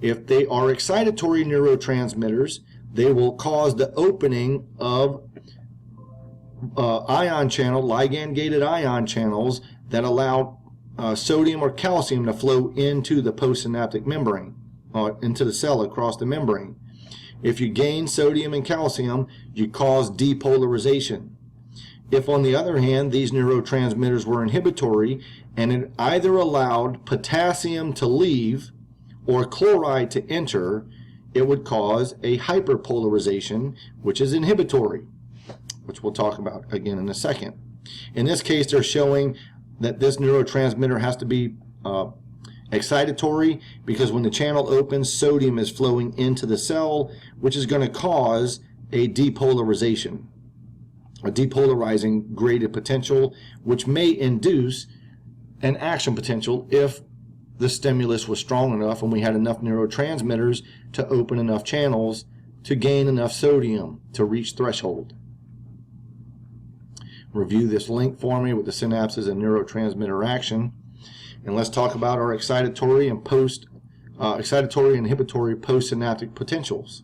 If they are excitatory neurotransmitters, they will cause the opening of ion channel, ligand-gated ion channels that allow sodium or calcium to flow into the postsynaptic membrane, into the cell across the membrane. If you gain sodium and calcium, you cause depolarization. If, on the other hand, these neurotransmitters were inhibitory and it either allowed potassium to leave or chloride to enter, it would cause a hyperpolarization, which is inhibitory, which we'll talk about again in a second. In this case, they're showing that this neurotransmitter has to be excitatory, because when the channel opens, sodium is flowing into the cell, which is going to cause a depolarization, a depolarizing graded potential, which may induce an action potential if the stimulus was strong enough and we had enough neurotransmitters to open enough channels to gain enough sodium to reach threshold. Review this link for me with the synapses and neurotransmitter action. And let's talk about our excitatory and inhibitory postsynaptic potentials.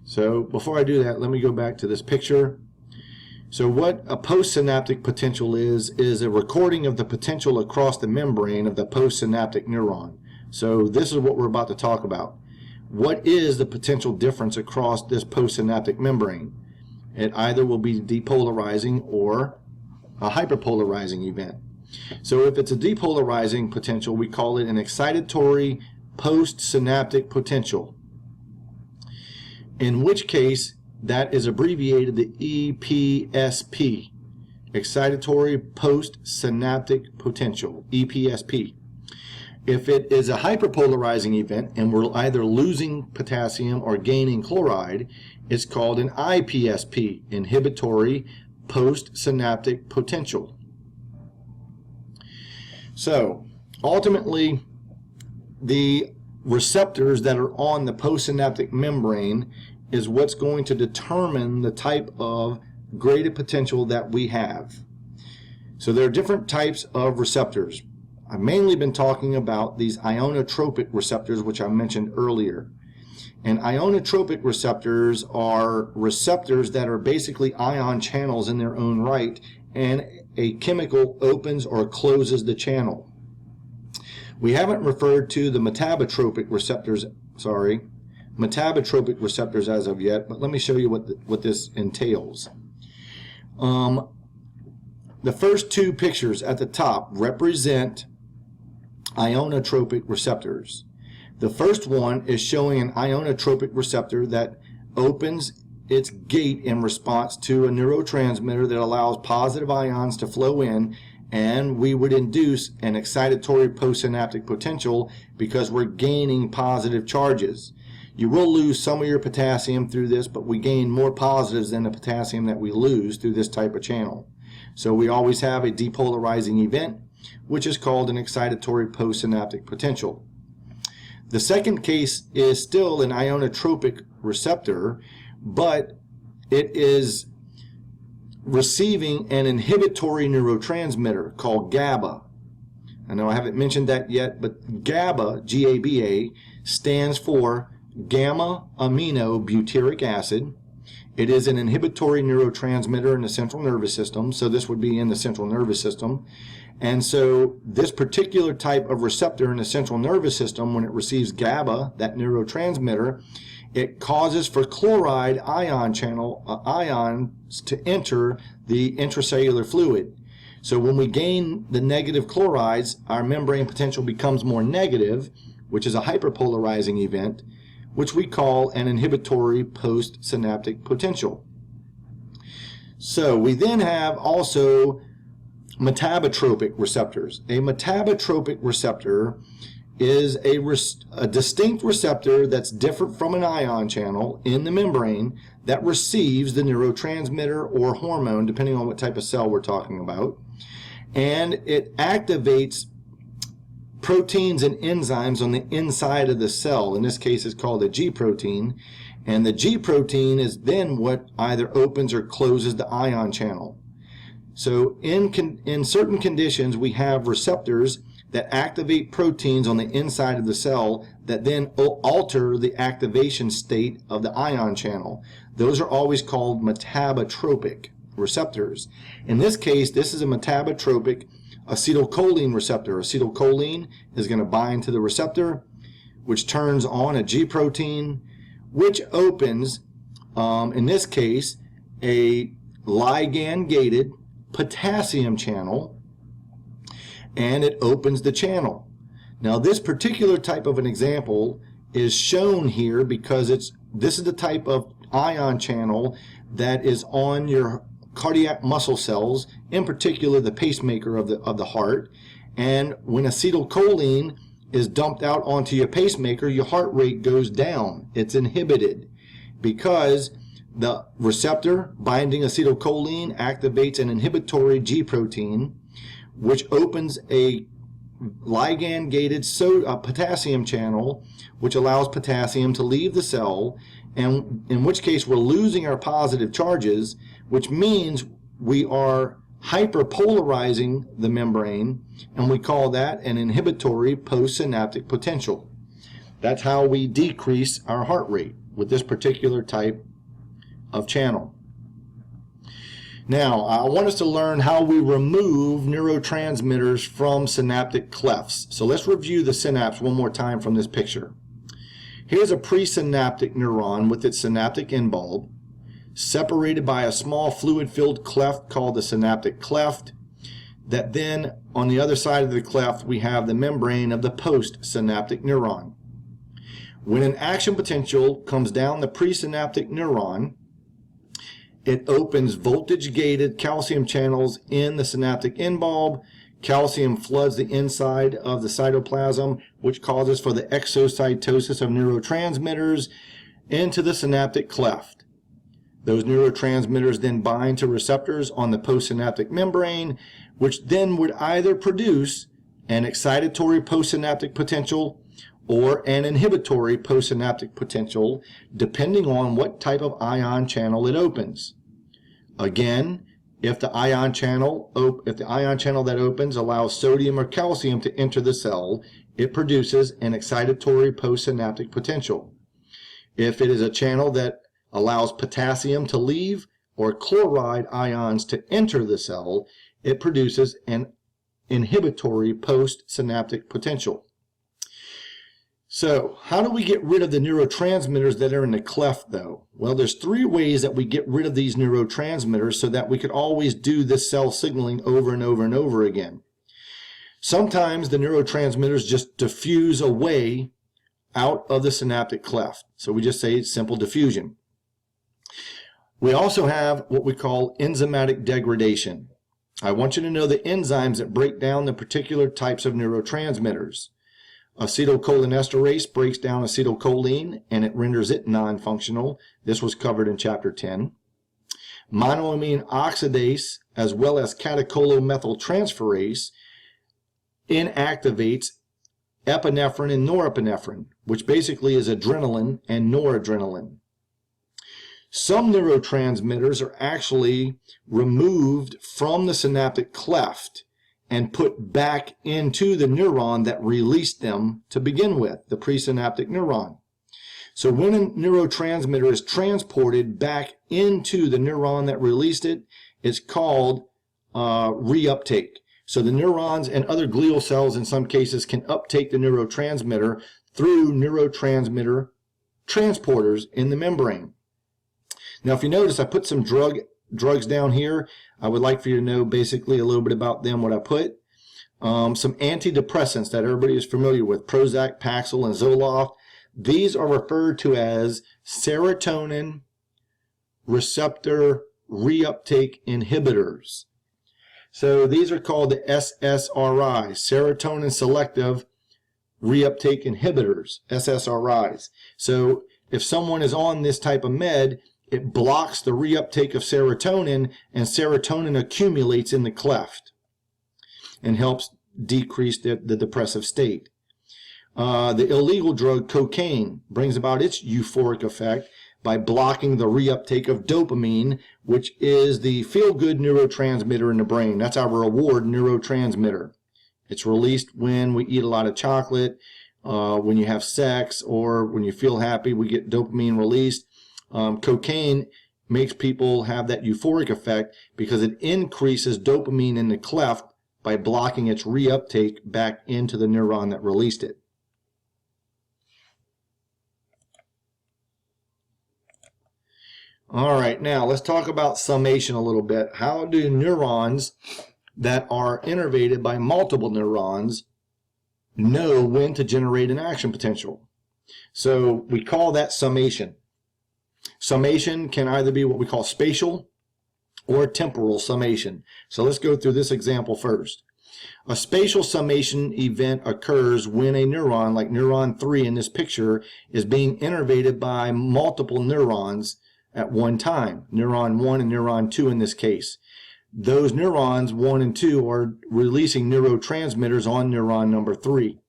So before I do that, let me go back to this picture. So what a postsynaptic potential is a recording of the potential across the membrane of the postsynaptic neuron. So this is what we're about to talk about. What is the potential difference across this postsynaptic membrane? It either will be depolarizing or a hyperpolarizing event. So if it's a depolarizing potential, we call it an excitatory postsynaptic potential, in which case that is abbreviated to EPSP, excitatory postsynaptic potential, EPSP. If it is a hyperpolarizing event and we're either losing potassium or gaining chloride, it's called an IPSP, inhibitory postsynaptic potential. So ultimately, the receptors that are on the postsynaptic membrane is what's going to determine the type of graded potential that we have. So there are different types of receptors. I've mainly been talking about these ionotropic receptors, which I mentioned earlier. And ionotropic receptors are receptors that are basically ion channels in their own right, and a chemical opens or closes the channel. We haven't referred to the metabotropic receptors, metabotropic receptors as of yet, but let me show you what this entails. The first two pictures at the top represent ionotropic receptors. The first one is showing an ionotropic receptor that opens its gate in response to a neurotransmitter that allows positive ions to flow in, and we would induce an excitatory postsynaptic potential because we're gaining positive charges. You will lose some of your potassium through this, but we gain more positives than the potassium that we lose through this type of channel. So we always have a depolarizing event, which is called an excitatory postsynaptic potential. The second case is still an ionotropic receptor, but it is receiving an inhibitory neurotransmitter called GABA. I know I haven't mentioned that yet, but GABA, G-A-B-A, stands for gamma-aminobutyric acid. It is an inhibitory neurotransmitter in the central nervous system, so this would be in the central nervous system. And so this particular type of receptor in the central nervous system, when it receives GABA, that neurotransmitter, it causes for chloride ion channel ions to enter the intracellular fluid. So when we gain the negative chlorides, our membrane potential becomes more negative, which is a hyperpolarizing event, which we call an inhibitory postsynaptic potential. So we then have also metabotropic receptors. A metabotropic receptor is a distinct receptor that's different from an ion channel in the membrane that receives the neurotransmitter or hormone, depending on what type of cell we're talking about, and it activates proteins and enzymes on the inside of the cell. In this case, it's called a G protein, and the G protein is then what either opens or closes the ion channel. So in certain conditions, we have receptors that activate proteins on the inside of the cell that then alter the activation state of the ion channel. Those are always called metabotropic receptors. In this case, this is a metabotropic acetylcholine receptor. Acetylcholine is going to bind to the receptor, which turns on a G protein, which opens, in this case, a ligand-gated potassium channel, and it opens the channel. Now, this particular type of an example is shown here because this is the type of ion channel that is on your cardiac muscle cells, in particular the pacemaker of the heart. And when acetylcholine is dumped out onto your pacemaker, your heart rate goes down. It's inhibited because the receptor binding acetylcholine activates an inhibitory G protein, which opens a ligand-gated potassium channel, which allows potassium to leave the cell, and in which case we're losing our positive charges, which means we are hyperpolarizing the membrane, and we call that an inhibitory postsynaptic potential. That's how we decrease our heart rate with this particular type of channel. Now, I want us to learn how we remove neurotransmitters from synaptic clefts. So let's review the synapse one more time from this picture. Here's a presynaptic neuron with its synaptic end bulb, separated by a small fluid-filled cleft called the synaptic cleft. That then, on the other side of the cleft, we have the membrane of the postsynaptic neuron. When an action potential comes down the presynaptic neuron, it opens voltage-gated calcium channels in the synaptic end bulb. Calcium floods the inside of the cytoplasm, which causes for the exocytosis of neurotransmitters into the synaptic cleft. Those neurotransmitters then bind to receptors on the postsynaptic membrane, which then would either produce an excitatory postsynaptic potential or an inhibitory postsynaptic potential, depending on what type of ion channel it opens. Again, if the ion channel that opens allows sodium or calcium to enter the cell, it produces an excitatory postsynaptic potential. If it is a channel that allows potassium to leave or chloride ions to enter the cell, it produces an inhibitory postsynaptic potential. So, how do we get rid of the neurotransmitters that are in the cleft, though? Well, there's three ways that we get rid of these neurotransmitters so that we could always do this cell signaling over and over and over again. Sometimes the neurotransmitters just diffuse away out of the synaptic cleft. So we just say it's simple diffusion. We also have what we call enzymatic degradation. I want you to know the enzymes that break down the particular types of neurotransmitters. Acetylcholinesterase breaks down acetylcholine and it renders it non-functional. This was covered in Chapter 10. Monoamine oxidase as well as catecholomethyltransferase inactivates epinephrine and norepinephrine, which basically is adrenaline and noradrenaline. Some neurotransmitters are actually removed from the synaptic cleft and put back into the neuron that released them to begin with, the presynaptic neuron. So when a neurotransmitter is transported back into the neuron that released it, it's called reuptake. So the neurons and other glial cells in some cases can uptake the neurotransmitter through neurotransmitter transporters in the membrane. Now, if you notice, I put some drugs down here. I would like for you to know basically a little bit about them, what I put. Some antidepressants that everybody is familiar with, Prozac, Paxil, and Zoloft. These are referred to as serotonin receptor reuptake inhibitors. So these are called the SSRIs, serotonin selective reuptake inhibitors, SSRIs. So if someone is on this type of med, it blocks the reuptake of serotonin, and serotonin accumulates in the cleft and helps decrease the depressive state. The illegal drug cocaine brings about its euphoric effect by blocking the reuptake of dopamine, which is the feel-good neurotransmitter in the brain. That's our reward neurotransmitter. It's released when we eat a lot of chocolate, when you have sex, or when you feel happy, we get dopamine released. Cocaine makes people have that euphoric effect because it increases dopamine in the cleft by blocking its reuptake back into the neuron that released it. All right, now let's talk about summation a little bit. How do neurons that are innervated by multiple neurons know when to generate an action potential? So we call that summation. Summation can either be what we call spatial or temporal summation. So let's go through this example first. A spatial summation event occurs when a neuron, like neuron 3 in this picture, is being innervated by multiple neurons at one time, neuron 1 and neuron 2 in this case. Those neurons 1 and 2 are releasing neurotransmitters on neuron number 3.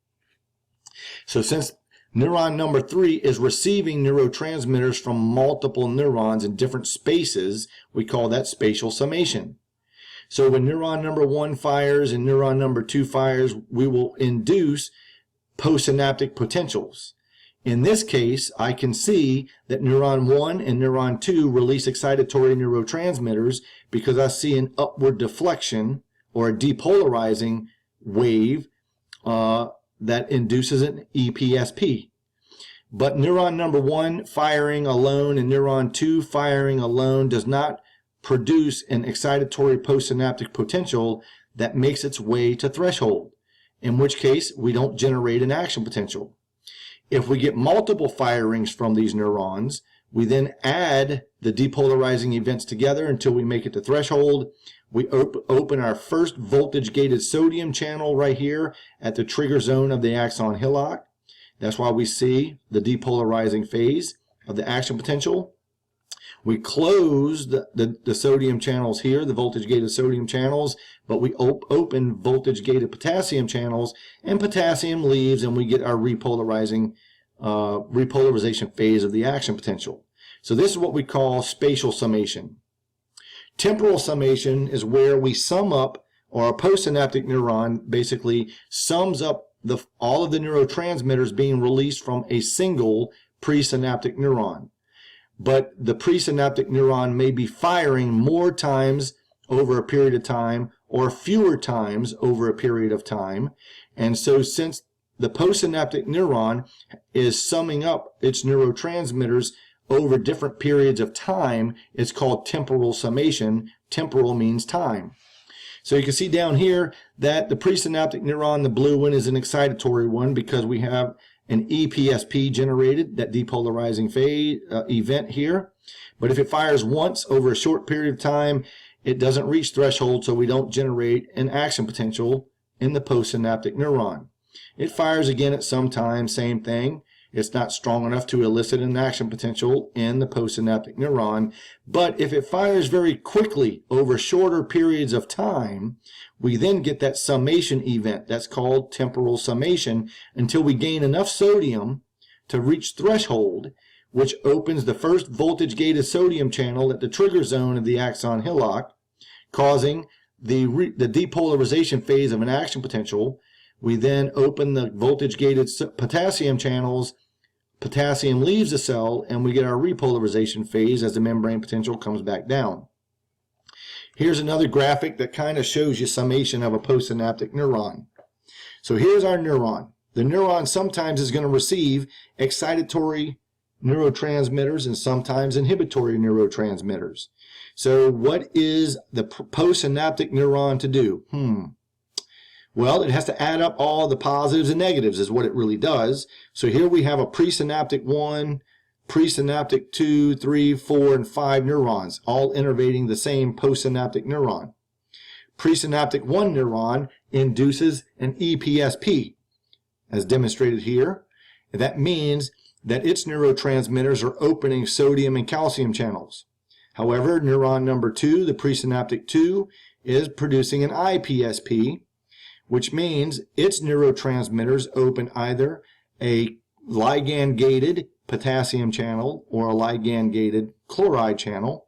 So since neuron number 3 is receiving neurotransmitters from multiple neurons in different spaces, we call that spatial summation. So when neuron number 1 fires and neuron number 2 fires, we will induce postsynaptic potentials. In this case, I can see that neuron 1 and neuron 2 release excitatory neurotransmitters because I see an upward deflection or a depolarizing wave that induces an EPSP. But neuron number 1 firing alone and neuron 2 firing alone does not produce an excitatory postsynaptic potential that makes its way to threshold, in which case we don't generate an action potential. If we get multiple firings from these neurons, we then add the depolarizing events together until we make it to threshold. We open our first voltage-gated sodium channel right here at the trigger zone of the axon hillock. That's why we see the depolarizing phase of the action potential. We close the sodium channels here, the voltage-gated sodium channels, but we open voltage-gated potassium channels, and potassium leaves, and we get our repolarization phase of the action potential. So this is what we call spatial summation. Temporal summation is where we sum up, or a postsynaptic neuron basically sums up all of the neurotransmitters being released from a single presynaptic neuron. But the presynaptic neuron may be firing more times over a period of time or fewer times over a period of time. And so since the postsynaptic neuron is summing up its neurotransmitters over different periods of time, it's called temporal summation. Temporal means time. So you can see down here that the presynaptic neuron, the blue one, is an excitatory one because we have an EPSP generated, that depolarizing phase event here. But if it fires once over a short period of time, it doesn't reach threshold, so we don't generate an action potential in the postsynaptic neuron. It fires again at some time, same thing. It's not strong enough to elicit an action potential in the postsynaptic neuron. But if it fires very quickly over shorter periods of time, we then get that summation event. That's called temporal summation until we gain enough sodium to reach threshold, which opens the first voltage-gated sodium channel at the trigger zone of the axon hillock, causing the depolarization phase of an action potential. We then open the voltage-gated potassium channels. Potassium leaves the cell, and we get our repolarization phase as the membrane potential comes back down. Here's another graphic that kind of shows you summation of a postsynaptic neuron. So here's our neuron. The neuron sometimes is going to receive excitatory neurotransmitters and sometimes inhibitory neurotransmitters. So what is the postsynaptic neuron to do? Well, it has to add up all the positives and negatives is what it really does. So here we have a presynaptic 1, presynaptic 2, 3, 4, and 5 neurons, all innervating the same postsynaptic neuron. Presynaptic 1 neuron induces an EPSP, as demonstrated here. That means that its neurotransmitters are opening sodium and calcium channels. However, neuron number 2, the presynaptic 2, is producing an IPSP, which means its neurotransmitters open either a ligand-gated potassium channel or a ligand-gated chloride channel.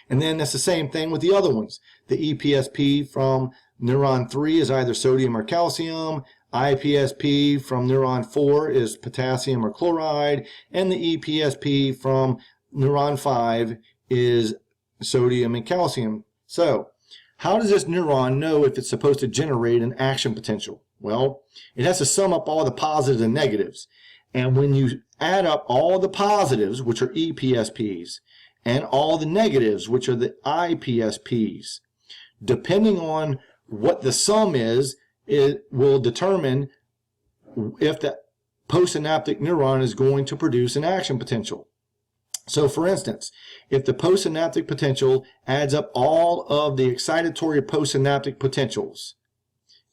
And then that's the same thing with the other ones. The EPSP from neuron 3 is either sodium or calcium. IPSP from neuron 4 is potassium or chloride. And the EPSP from neuron 5 is sodium and calcium. So, how does this neuron know if it's supposed to generate an action potential? Well, it has to sum up all the positives and negatives. And when you add up all the positives, which are EPSPs, and all the negatives, which are the IPSPs, depending on what the sum is, it will determine if the postsynaptic neuron is going to produce an action potential. So for instance, if the postsynaptic potential adds up all of the excitatory postsynaptic potentials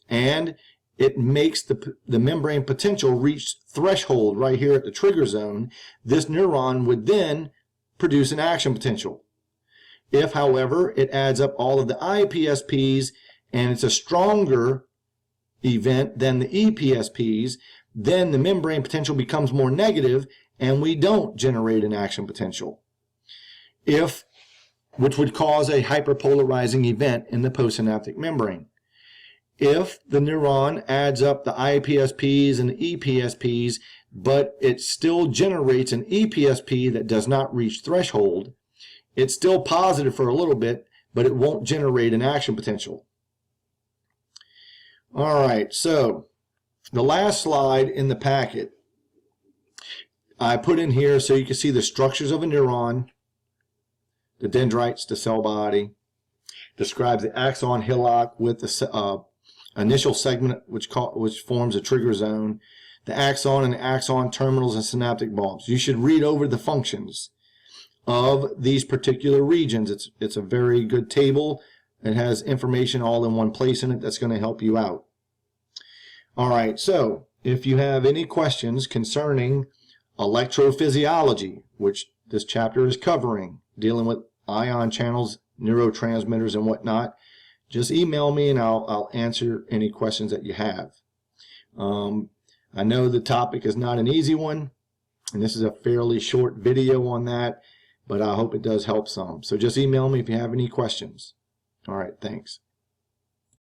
and it makes the membrane potential reach threshold right here at the trigger zone, this neuron would then produce an action potential. If, however, it adds up all of the IPSPs and it's a stronger event than the EPSPs, then the membrane potential becomes more negative and we don't generate an action potential, which would cause a hyperpolarizing event in the postsynaptic membrane. If the neuron adds up the IPSPs and the EPSPs, but it still generates an EPSP that does not reach threshold, it's still positive for a little bit, but it won't generate an action potential. All right, so the last slide in the packet I put in here so you can see the structures of a neuron, the dendrites, the cell body, describes the axon hillock with the initial segment which forms a trigger zone, the axon and the axon terminals and synaptic bulbs. You should read over the functions of these particular regions. It's a very good table. It has information all in one place in it that's going to help you out. All right, so if you have any questions concerning electrophysiology, which this chapter is covering, dealing with ion channels, neurotransmitters, and whatnot, just email me and I'll answer any questions that you have. I know the topic is not an easy one, and this is a fairly short video on that, but I hope it does help some. So just email me if you have any questions. All right, thanks.